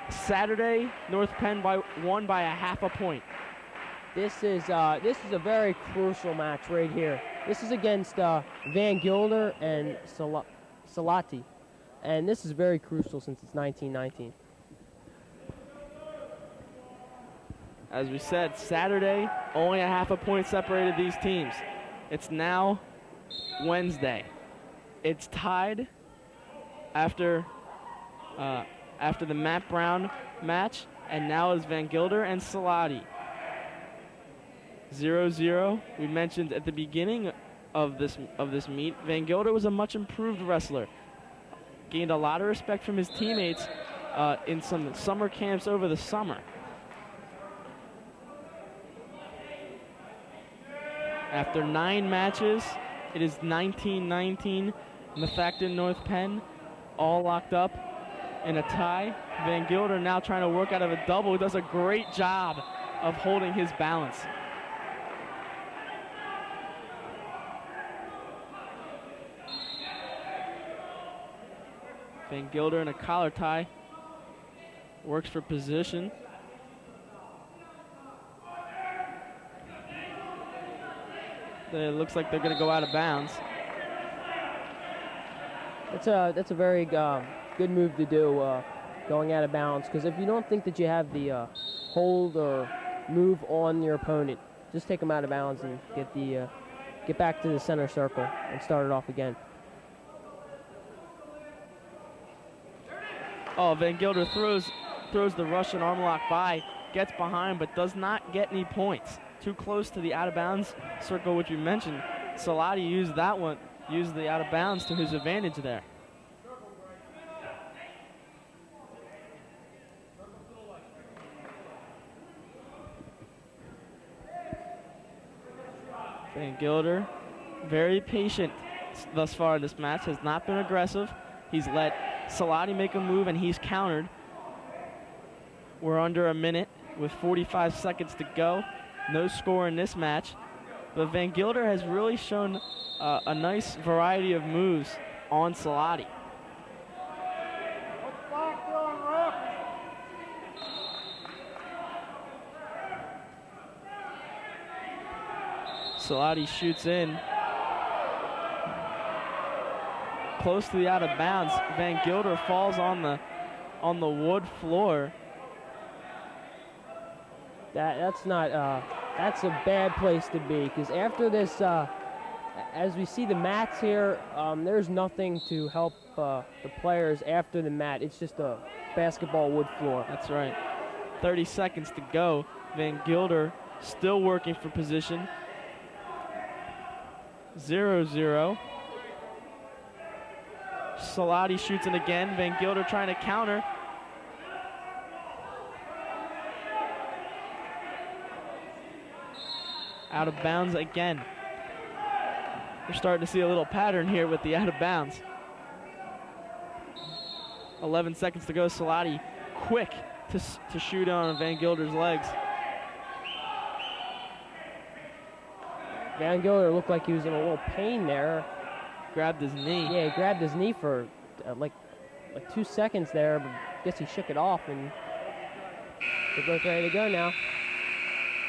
Saturday, North Penn won by a half a point.
This is a very crucial match right here. This is against Van Gilder and Salati. And this is very crucial since it's 19-19.
As we said, Saturday, only a half a point separated these teams. It's now Wednesday. It's tied after the Matt Brown match, and now is Van Gilder and Salati. 0-0. We mentioned at the beginning of this meet, Van Gilder was a much improved wrestler. Gained a lot of respect from his teammates in some summer camps over the summer. After 9 matches, it is 19-19. Methacton North Penn all locked up in a tie. Van Gilder now trying to work out of a double. He does a great job of holding his balance. Van Gilder in a collar tie. Works for position. It looks like they're going to go out of bounds.
That's a very good move to do, going out of bounds. Because if you don't think that you have the hold or move on your opponent, just take them out of bounds and get back to the center circle and start it off again.
Oh, Van Gilder throws the Russian arm lock by, gets behind, but does not get any points. Too close to the out-of-bounds circle, which you mentioned. Salati used the out-of-bounds to his advantage there. Van Gilder, very patient thus far in this match, has not been aggressive. He's let Salati make a move, and he's countered. We're under a minute with 45 seconds to go. No score in this match. But Van Gilder has really shown a nice variety of moves on Salati. Salati shoots in. Close to the out of bounds. Van Gilder falls on on the wood floor.
That's not that's a bad place to be, because after this, as we see the mats here, there's nothing to help the players after the mat. It's just a basketball wood floor.
That's right. 30 seconds to go. Van Gilder still working for position. 0-0. Salati shoots it again. Van Gilder trying to counter. Out of bounds again. We're starting to see a little pattern here with the out of bounds. 11 seconds to go. Salati quick to shoot on Van Gilder's legs.
Van Gilder looked like he was in a little pain there.
Grabbed his knee.
Yeah, he grabbed his knee for like 2 seconds there, but I guess he shook it off, and they're both ready to go now.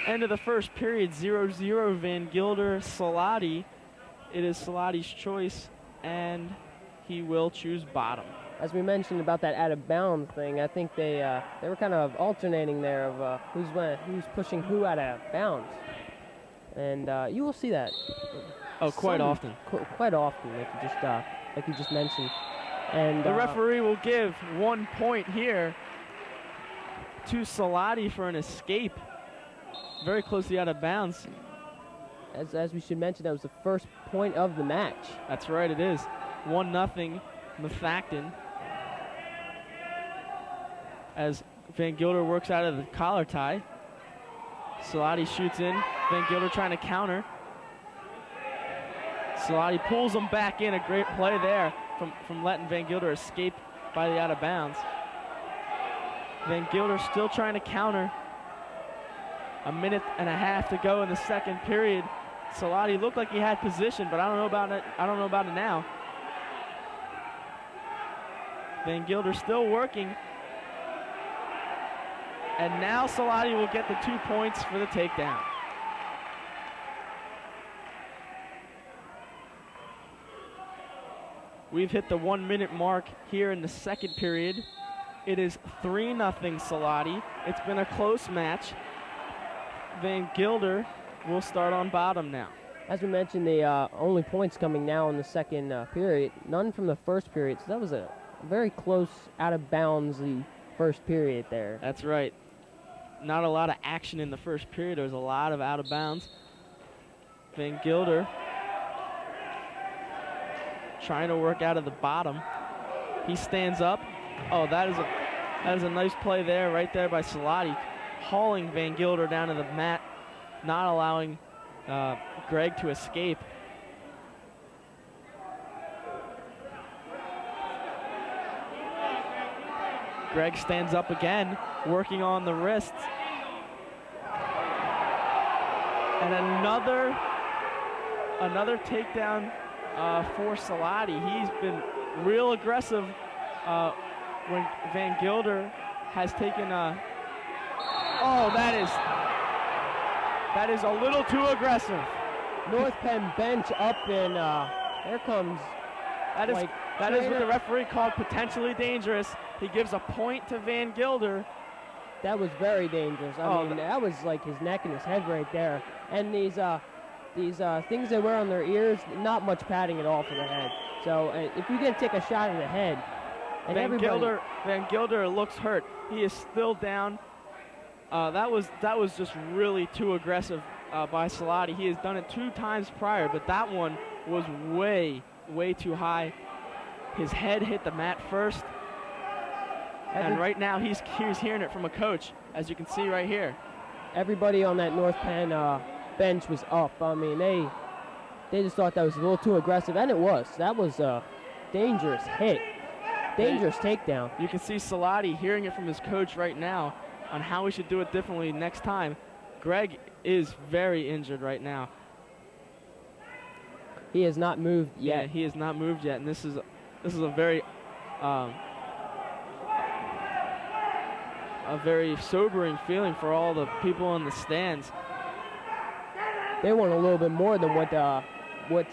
End of the first period, 0-0 Van Gilder, Salati. It is Salati's choice, and he will choose bottom.
As we mentioned about that out of bounds thing, I think they were kind of alternating there of who's pushing who out of bounds, and you will see that.
Oh, quite often.
Quite often, like you just mentioned. And
the referee will give 1 point here to Salati for an escape. Very closely out of bounds.
As we should mention, that was the first point of the match.
That's right, it is. 1-0 Methacton. As Van Gilder works out of the collar tie. Salati shoots in. Van Gilder trying to counter. Salati pulls him back in. A great play there from letting Van Gilder escape by the out of bounds. Van Gilder still trying to counter. 1.5 minutes to go in the second period. Salati looked like he had position, but I don't know about it now. Van Gilder still working. And now Salati will get the 2 points for the takedown. We've hit the 1 minute mark here in the second period. It is 3-0 Salati. It's been a close match. Van Gilder will start on bottom now.
As we mentioned, the only points coming now in the second period, none from the first period. So that was a very close, out of bounds first period there.
That's right. Not a lot of action in the first period. There was a lot of out of bounds. Van Gilder trying to work out of the bottom. He stands up. Oh, that is a nice play there, right there by Salati, hauling Van Gilder down to the mat, not allowing Greg to escape. Greg stands up again, working on the wrists. And another takedown for Salati. He's been real aggressive when Van Gilder has taken oh, that is a little too aggressive.
North Penn bench up, and there comes.
That is what the referee called potentially dangerous. He gives a point to Van Gilder.
That was very dangerous. I mean, that was like his neck and his head right there. And these things they wear on their ears, not much padding at all for the head. So if you're gonna take a shot in the head, and
Van Gilder looks hurt. He is still down. That was just really too aggressive by Salati. He has done it 2 times prior, but that one was way too high. His head hit the mat first, and right now he's hearing it from a coach, as you can see right here.
Everybody on that North Penn bench was up. I mean, they just thought that was a little too aggressive, and it was. That was a dangerous hit, dangerous takedown.
You can see Salati hearing it from his coach right now on how we should do it differently next time. Greg is very injured right now.
He has not moved yet.
Yeah, he has not moved yet, and this is a very sobering feeling for all the people in the stands.
They want a little bit more than what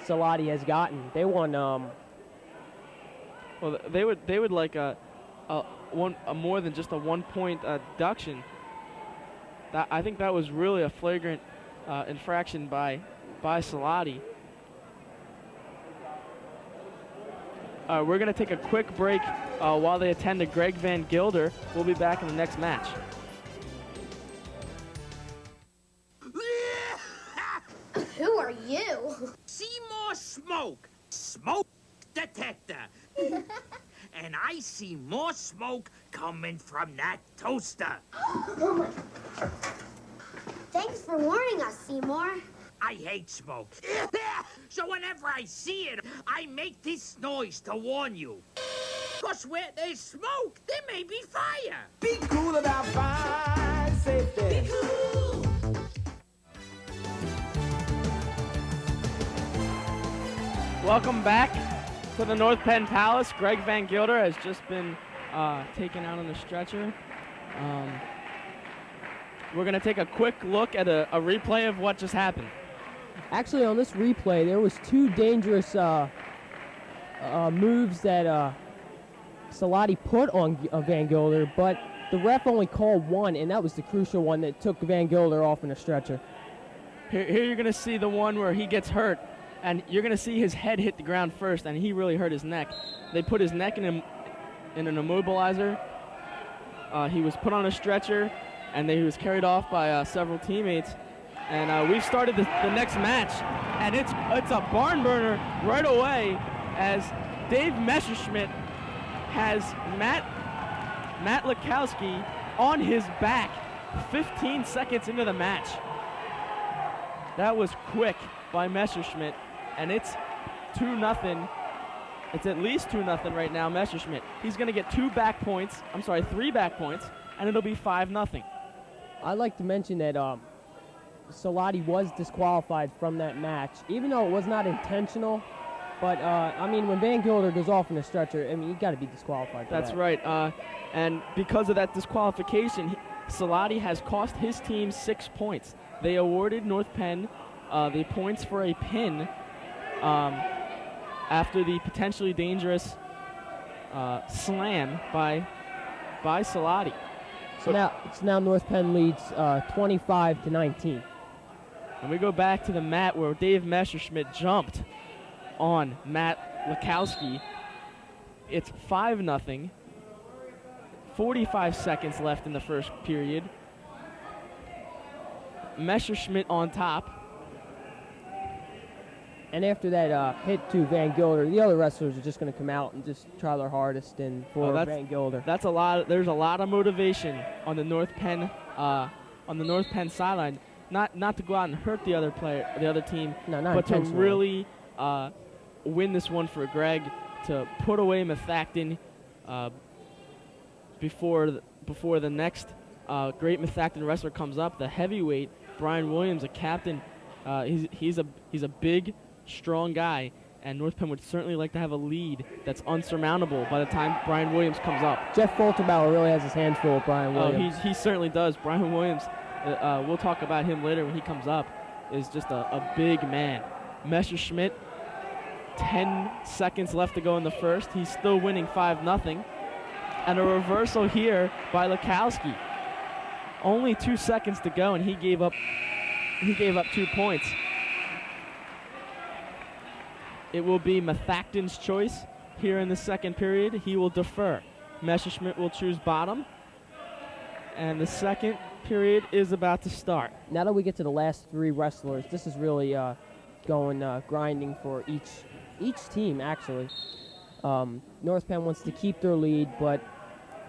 Salati has gotten. They want
well, they would like more than just a 1 point deduction. I think that was really a flagrant infraction by Salati. We're going to take a quick break while they attend to Greg Van Gilder. We'll be back in the next match.
Who are you?
Seymour Smoke, smoke detector. And I see more smoke coming from that toaster.
Oh my. Thanks for warning us, Seymour.
I hate smoke. So whenever I see it, I make this noise to warn you. Because where there's smoke, there may be fire.
Be cool about fire safety.
Be cool.
Welcome back to the North Penn Palace. Greg Van Gilder has just been taken out on the stretcher. We're going to take a quick look at a replay of what just happened.
Actually, on this replay, there was two dangerous moves that Salati put on Van Gilder, but the ref only called one, and that was the crucial one that took Van Gilder off in a stretcher.
Here you're going to see the one where he gets hurt, and you're going to see his head hit the ground first, and he really hurt his neck. They put his neck in an immobilizer. He was put on a stretcher, and then he was carried off by several teammates. And we've started the next match, and it's a barn burner right away as Dave Messerschmidt has Matt Lekowski on his back 15 seconds into the match. That was quick by Messerschmidt, and it's 2-0. It's at least 2-0 right now, Messerschmidt. He's going to get 3 back points, and it'll be 5-0.
I'd like to mention that Salati was disqualified from that match, even though it was not intentional. But, I mean, when Van Gilder goes off in a stretcher, I mean, you got to be disqualified for
That's
that.
right. And because of that disqualification, Salati has cost his team 6 points. They awarded North Penn the points for a pin after the potentially dangerous slam by Salati.
So now North Penn leads 25-19.
And we go back to the mat where Dave Messerschmidt jumped on Matt Lekowski. It's 5-0. 45 seconds left in the first period. Messerschmidt on top.
And after that hit to Van Gilder, the other wrestlers are just going to come out and just try their hardest for Van Gilder.
There's a lot of motivation on the North Penn sideline. Not to go out and hurt the other team, but to really win this one for Greg, to put away Methacton before the next great Methacton wrestler comes up, the heavyweight Brian Williams, a captain. He's a big, strong guy, and North Penn would certainly like to have a lead that's unsurmountable by the time Brian Williams comes up.
Jeff Folterbauer really has his hands full with Brian Williams.
He certainly does. Brian Williams, we'll talk about him later when he comes up, is just a big man. Messerschmidt, 10 seconds left to go in the first. He's still winning 5-0. And a reversal here by Lekowski. Only 2 seconds to go, and he gave up 2 points. It will be Methacton's choice here in the second period. He will defer. Messerschmidt will choose bottom. And the second period is about to start.
Now that we get to the last 3 wrestlers, this is really going grinding for each team, actually. North Penn wants to keep their lead, but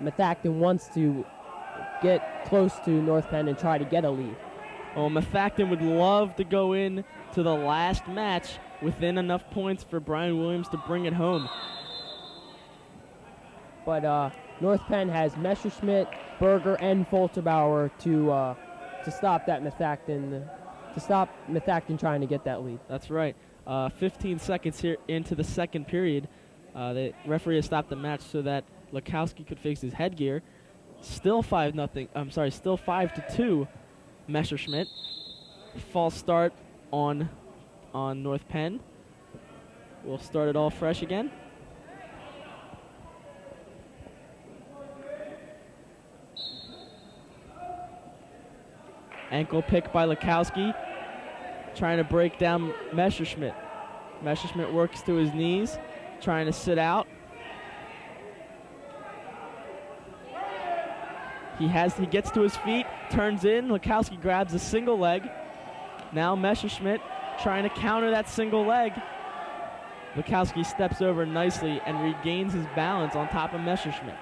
Methacton wants to get close to North Penn and try to get a lead.
Well, Methacton would love to go in to the last match within enough points for Brian Williams to bring it home.
But North Penn has Messerschmidt, Berger, and Folterbauer to stop that Methacton trying to get that lead.
That's right. 15 seconds here into the second period. The referee has stopped the match so that Lekowski could fix his headgear. Still 5-0. Still 5-2. Messerschmidt. False start on North Penn. We'll start it all fresh again. Ankle pick by Lukowski, trying to break down Messerschmidt. Messerschmidt works to his knees, trying to sit out. He gets to his feet, turns in. Lukowski grabs a single leg. Now Messerschmidt trying to counter that single leg. Lukowski steps over nicely and regains his balance on top of Messerschmidt.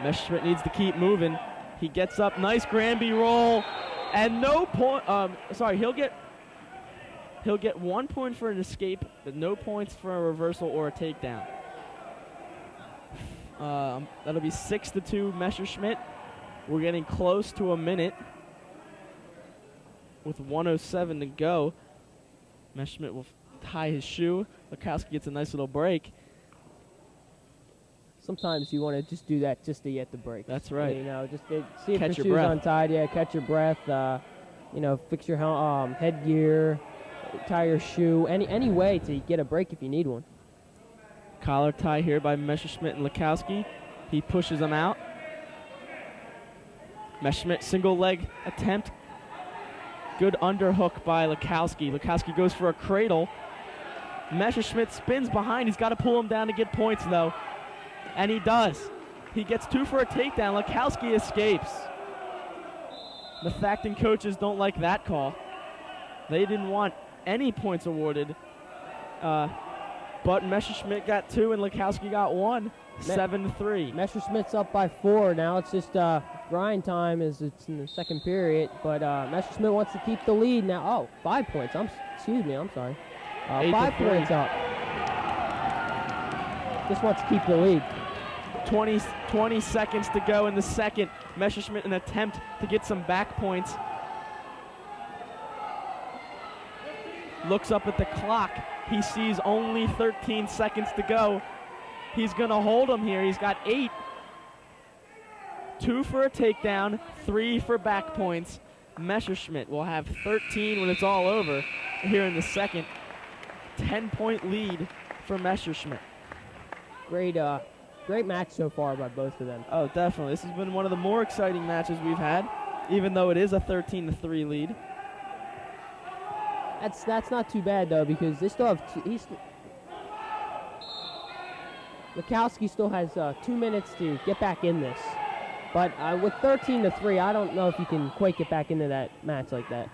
Messerschmidt needs to keep moving. He gets up, nice Granby roll, and no point. He'll get 1 point for an escape, but no points for a reversal or a takedown. That'll be 6-2 Messerschmidt. We're getting close to a minute with 1:07 to go. Messerschmidt will tie his shoe. Lukowski gets a nice little break.
Sometimes you want to just do that just to get the break.
That's right.
You know, just see if
Catch
your
your
shoe's
breath.
untied. Yeah, catch your breath. Fix your headgear, tie your shoe. Any way to get a break if you need one.
Collar tie here by Messerschmidt and Lukowski. He pushes him out. Messerschmidt single leg attempt. Good underhook by Lukowski. Lukowski goes for a cradle. Messerschmidt spins behind. He's got to pull him down to get points, though. And he does. He gets 2 for a takedown. Lukowski escapes. The Methacton coaches don't like that call. They didn't want any points awarded. But Messerschmidt got 2 and Lukowski got 1. 7-3.
Messerschmidt's up by 4. Now it's just grind time as it's in the second period. But Messerschmidt wants to keep the lead now. Oh, 5 points. I'm sorry. 5 points up. Just wants to keep the lead.
20 seconds to go in the second. Messerschmidt an attempt to get some back points. Looks up at the clock. He sees only 13 seconds to go. He's going to hold him here. He's got 8. 2 for a takedown, 3 for back points. Messerschmidt will have 13 when it's all over here in the second. 10-point lead for Messerschmidt.
Great match so far by both of them.
Oh, definitely. This has been one of the more exciting matches we've had, even though it is a 13-3 lead.
That's not too bad though, because they still have Lukowski still has 2 minutes to get back in this. But with 13-3, I don't know if you can quite get back into that match like that.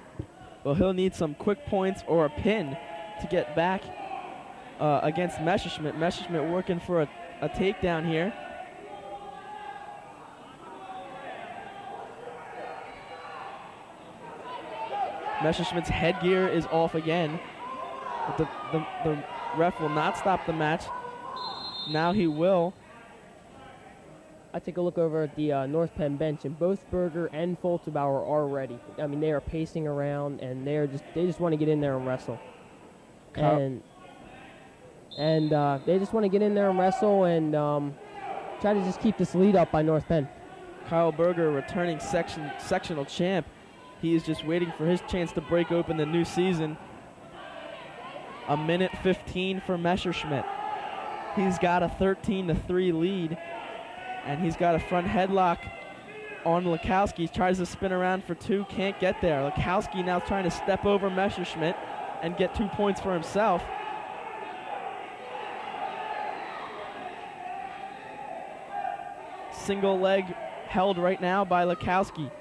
Well, he'll need some quick points or a pin to get back against Messerschmidt. Messerschmidt working for a takedown here. Messerschmidt's headgear is off again. But the ref will not stop the match. Now he will.
I take a look over at the North Penn bench, and both Berger and Foltebauer are ready. I mean, they are pacing around, and they just want to get in there and wrestle. And they just want to get in there and wrestle and try to just keep this lead up by North Penn.
Kyle Berger, returning sectional champ. He is just waiting for his chance to break open the new season. 1:15 for Messerschmidt. He's got a 13-3 lead, and he's got a front headlock on Lukowski. Tries to spin around for 2, can't get there. Lukowski now trying to step over Messerschmidt and get 2 points for himself. Single leg held right now by Lukowski.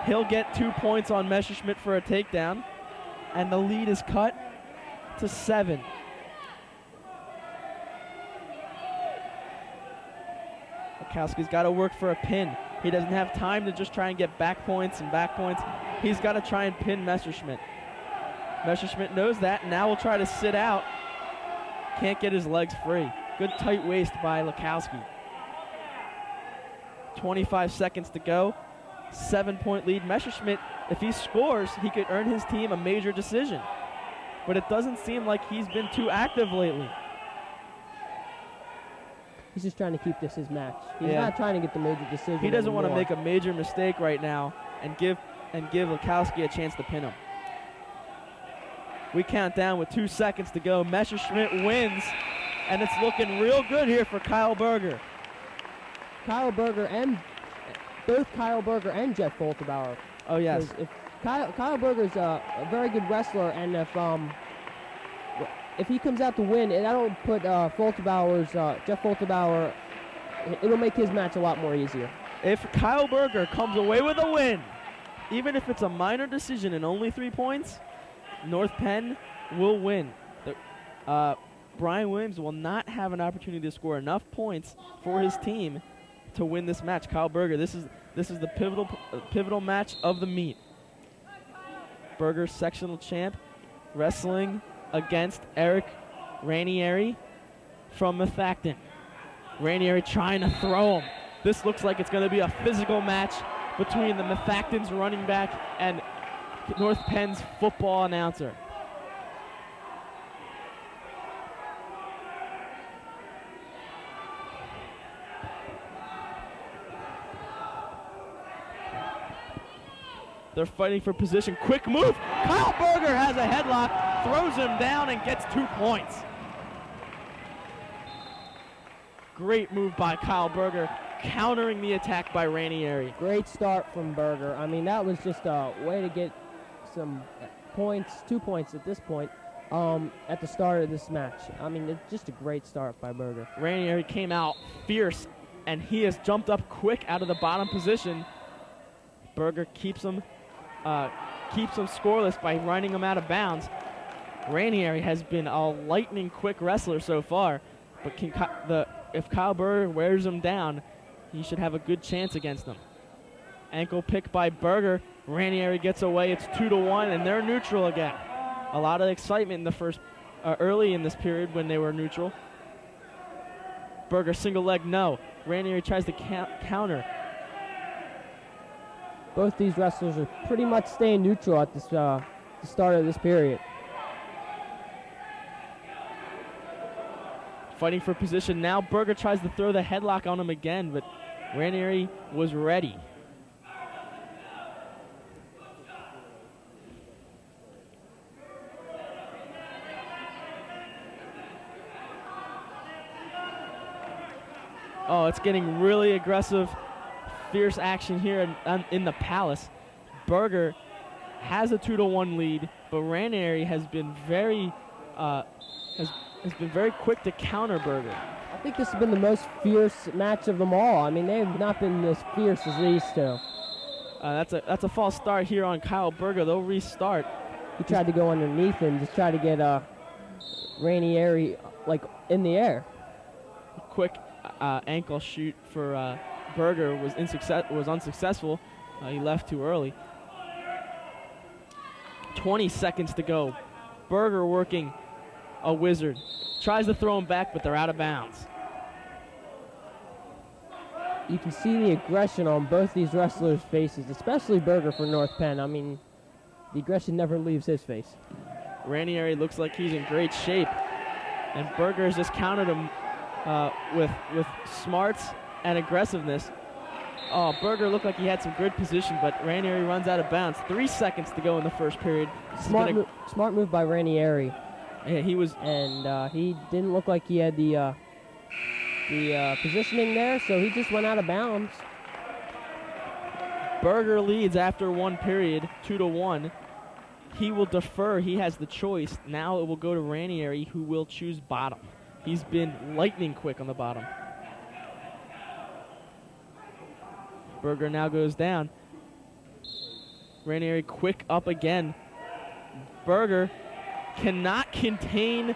He'll get 2 points on Messerschmidt for a takedown, and the lead is cut to 7. Lukowski's got to work for a pin. He doesn't have time to just try and get back points and back points. He's got to try and pin Messerschmidt. Messerschmidt knows that, and now will try to sit out. Can't get his legs free. Good tight waist by Lukowski. 25 seconds to go. 7-point lead. Messerschmidt, if he scores, he could earn his team a major decision. But it doesn't seem like he's been too active lately.
He's just trying to keep this his match. He's not trying to get the major decision.
He doesn't want to
anymore.
make a major mistake right now and give Lukowski a chance to pin him. We count down with 2 seconds to go. Messerschmidt wins, and it's looking real good here for Kyle Berger.
Kyle Berger and Jeff Folterbauer.
Oh, yes.
If Kyle Berger's a very good wrestler, and if he comes out to win, that'll put Jeff Folterbauer, it'll make his match a lot more easier.
If Kyle Berger comes away with a win, even if it's a minor decision and only 3 points, North Penn will win. Brian Williams will not have an opportunity to score enough points for his team to win this match. Kyle Berger, this is the pivotal match of the meet. Berger, sectional champ, wrestling against Eric Ranieri from Methacton. Ranieri trying to throw him. This looks like it's going to be a physical match between the Methacton's running back and North Penn's football announcer. They're fighting for position. Quick move. Kyle Berger has a headlock, throws him down, and gets 2 points. Great move by Kyle Berger, countering the attack by Ranieri.
Great start from Berger. I mean, that was just a way to get some points, 2 points at this point, at the start of this match. I mean, it's just a great start by Berger.
Ranieri came out fierce, and he has jumped up quick out of the bottom position. Berger keeps him scoreless by running him out of bounds. Ranieri has been a lightning quick wrestler so far, but if Kyle Berger wears him down, he should have a good chance against him. Ankle pick by Berger. Ranieri gets away. It's 2-1, and they're neutral again. A lot of excitement in the first, early in this period when they were neutral. Berger single leg, no. Ranieri tries to counter.
Both these wrestlers are pretty much staying neutral at this the start of this period.
Fighting for position now. Berger tries to throw the headlock on him again, but Ranieri was ready. Oh, it's getting really aggressive, fierce action here in the Palace. Berger has a 2-1 lead, but Ranieri has been very quick to counter Berger.
I think this has been the most fierce match of them all. I mean, they have not been as fierce as these two.
That's a false start here on Kyle Berger. They'll restart.
He tried to go underneath him, just try to get Ranieri like in the air.
Quick ankle shoot for Berger was unsuccessful. He left too early. 20 seconds to go. Berger working a wizard. Tries to throw him back, but they're out of bounds.
You can see the aggression on both these wrestlers' faces, especially Berger for North Penn. I mean, the aggression never leaves his face.
Ranieri looks like he's in great shape, and Berger has just countered him with smarts and aggressiveness. Oh, Berger looked like he had some good position, but Ranieri runs out of bounds. 3 seconds to go in the first period.
Smart move by Ranieri.
Yeah, he was,
and he didn't look like he had the positioning there, so he just went out of bounds.
Berger leads after one period, 2-1. He will defer. He has the choice. Now it will go to Ranieri, who will choose bottom. He's been lightning quick on the bottom. Berger now goes down. Ranieri quick up again. Berger cannot contain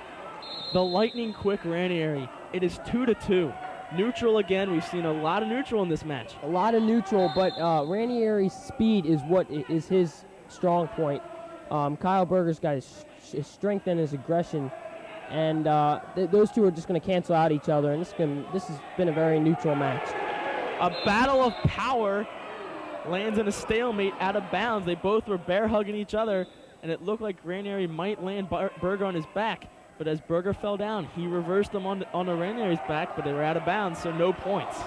the lightning quick Ranieri. It is 2-2. Neutral again. We've seen a lot of neutral in this match.
A lot of neutral, but Ranieri's speed is what is his strong point. Kyle Berger's got his strength and his aggression, and those two are just going to cancel out each other, and this has been a very neutral match.
A battle of power lands in a stalemate out of bounds. They both were bear hugging each other, and it looked like Ranieri might land Berger on his back. But as Berger fell down, he reversed them on the Ranieri's back, but they were out of bounds, so no points.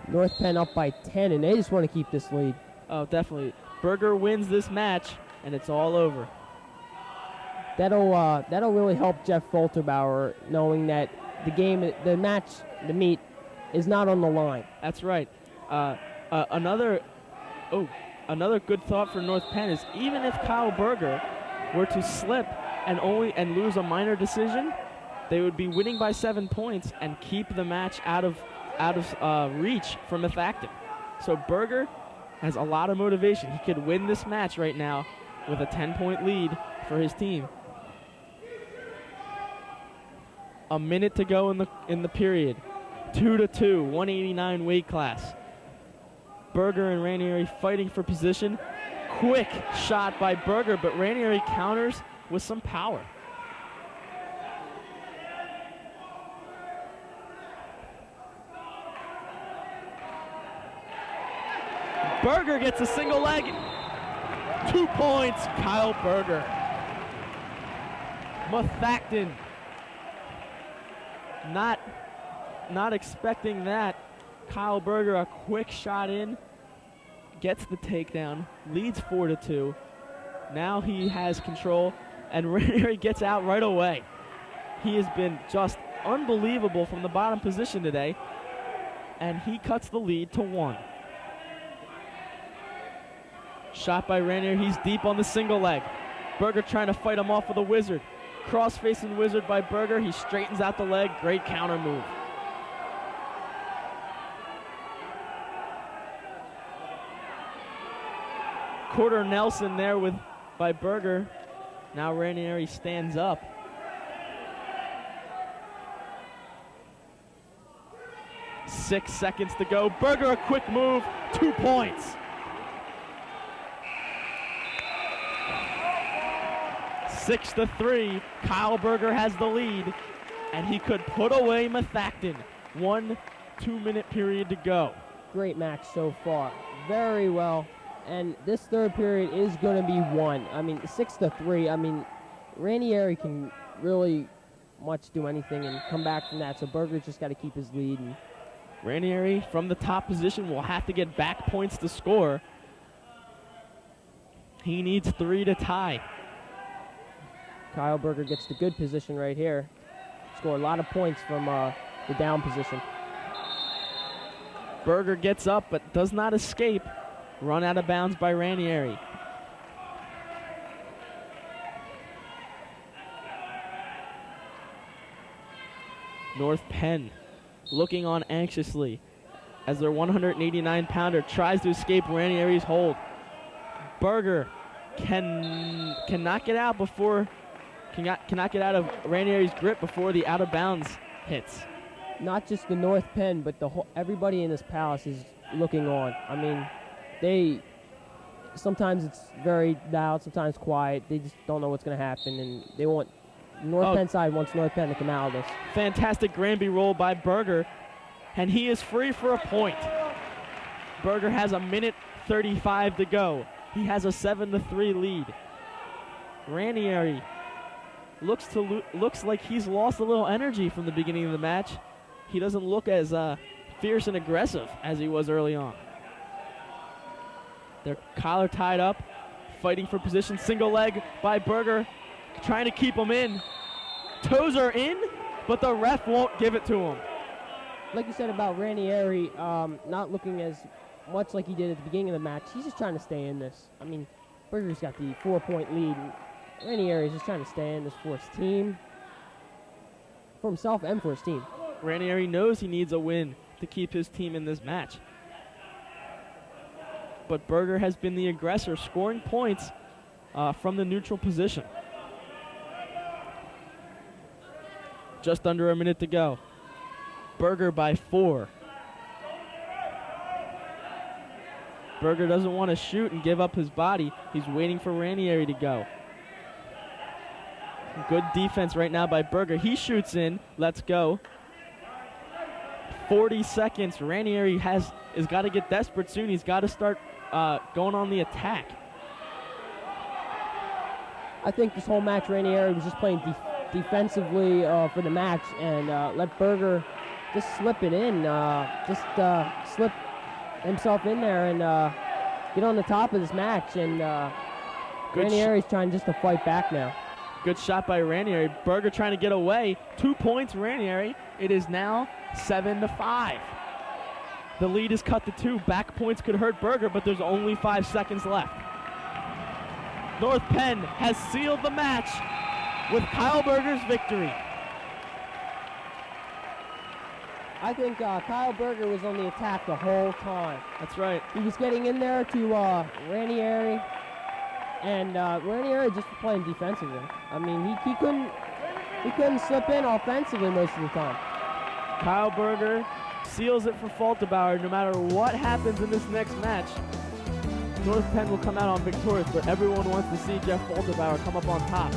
North Penn up by 10, and they just want to keep this lead.
Oh, definitely. Berger wins this match, and it's all over.
That'll really help Jeff Folterbauer, knowing that the meet is not on the line.
That's right. Another good thought for North Penn is even if Kyle Berger were to slip and lose a minor decision, they would be winning by 7 points and keep the match out of reach for Methacton. So Berger has a lot of motivation. He could win this match right now with a 10-point lead for his team. A minute to go in the period. 2-2, 189 weight class. Berger and Ranieri fighting for position. Quick shot by Berger, but Ranieri counters with some power. Berger gets a single leg. 2 points, Kyle Berger. Methacton not expecting that. Kyle Berger, a quick shot in, gets the takedown, leads 4-2. Now he has control, and Ranieri gets out right away. He has been just unbelievable from the bottom position today, and he cuts the lead to 1. Shot by Ranieri, he's deep on the single leg. Berger trying to fight him off with a wizard. Cross-facing wizard by Berger, he straightens out the leg, great counter move. Quarter Nelson there by Berger. Now Ranieri stands up. Six seconds to go. Berger a quick move, 2 points. 6-3, Kyle Berger has the lead, and he could put away Methacton. 1 2-minute period to go.
Great match so far, very well, and this third period is going to be won. I mean, 6-3. I mean, Ranieri can really much do anything and come back from that, so Berger's just got to keep his lead. And
Ranieri from the top position will have to get back points to score. He needs 3 to tie.
Kyle Berger gets the good position right here. Score a lot of points from the down position.
Berger gets up but does not escape. Run out of bounds by Ranieri. North Penn looking on anxiously as their 189-pounder tries to escape Ranieri's hold. Berger cannot get out of Ranieri's grip before the out of bounds hits.
Not just the North Penn, but everybody in this palace is looking on. I mean, sometimes it's very loud, sometimes quiet. They just don't know what's going to happen, and they want Penn side wants North Penn to come out of this.
Fantastic Granby roll by Berger, and he is free for a point. Berger has a minute 35 to go. He has a 7-3 lead. Ranieri looks like he's lost a little energy from the beginning of the match. He doesn't look as fierce and aggressive as he was early on. Their collar tied up, fighting for position. Single leg by Berger, trying to keep him in. Toes are in, but the ref won't give it to him.
Like you said about Ranieri not looking as much like he did at the beginning of the match, he's just trying to stay in this. I mean, Berger's got the 4-point lead. Ranieri is just trying to stay in this for his team, for himself and for his team.
Ranieri knows he needs a win to keep his team in this match. But Berger has been the aggressor, scoring points from the neutral position. Just under a minute to go. Berger by 4. Berger doesn't want to shoot and give up his body. He's waiting for Ranieri to go. Good defense right now by Berger. He shoots in. Let's go. 40 seconds. Ranieri has got to get desperate soon. He's got to start going on the attack.
I think this whole match Ranieri was just playing defensively for the match and let Berger just slip it in. Slip himself in there and get on the top of this match. And Ranieri's trying just to fight back now.
Good shot by Ranieri. Berger trying to get away. 2 points, Ranieri. It is now 7-5. The lead is cut to 2. Back points could hurt Berger, but there's only 5 seconds left. North Penn has sealed the match with Kyle Berger's victory.
I think Kyle Berger was on the attack the whole time.
That's right.
He was getting in there to Ranieri, and Ranieri just playing defensively. I mean, he couldn't slip in offensively most of the time.
Kyle Berger seals it for Falterbauer. No matter what happens in this next match, North Penn will come out on victorious, but everyone wants to see Jeff Falterbauer come up on top.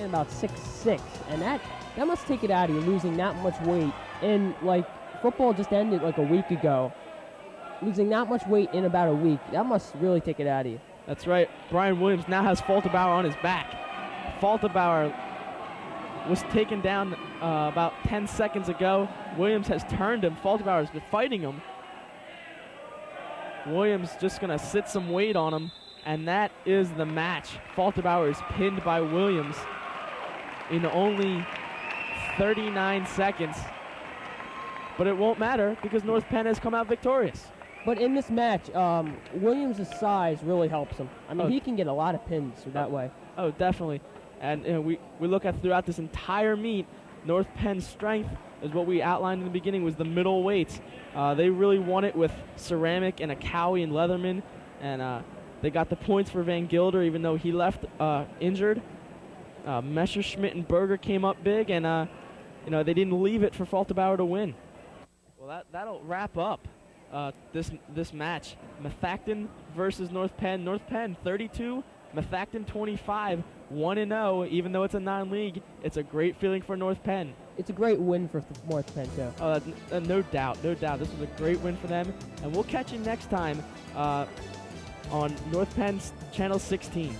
About 6'6", and that must take it out of you, losing that much weight. And like football just ended like a week ago, losing that much weight in about a week, that must really take it out of you.
That's right. Brian Williams now has Falterbauer on his back. Falterbauer was taken down about 10 seconds ago. Williams has turned him. Falterbauer has been fighting him. Williams just going to sit some weight on him, and that is the match. Falterbauer is pinned by Williams in only 39 seconds. But it won't matter because North Penn has come out victorious.
But in this match, Williams' size really helps him. I mean, he can get a lot of pins that way.
Oh, definitely. And we look at throughout this entire meet, North Penn's strength is what we outlined in the beginning was the middle weights. They really won it with Ceramic and Akawi and Leatherman. And they got the points for Van Gilder even though he left injured. Messerschmitt and Berger came up big, and they didn't leave it for Falterbauer to win. Well, that'll wrap up this match. Methacton versus North Penn. North Penn 32, Methacton 25, 1-0. Even though it's a non-league, it's a great feeling for North Penn.
It's a great win for North Penn too.
Oh, no doubt, no doubt. This was a great win for them, and we'll catch you next time on North Penn's Channel 16.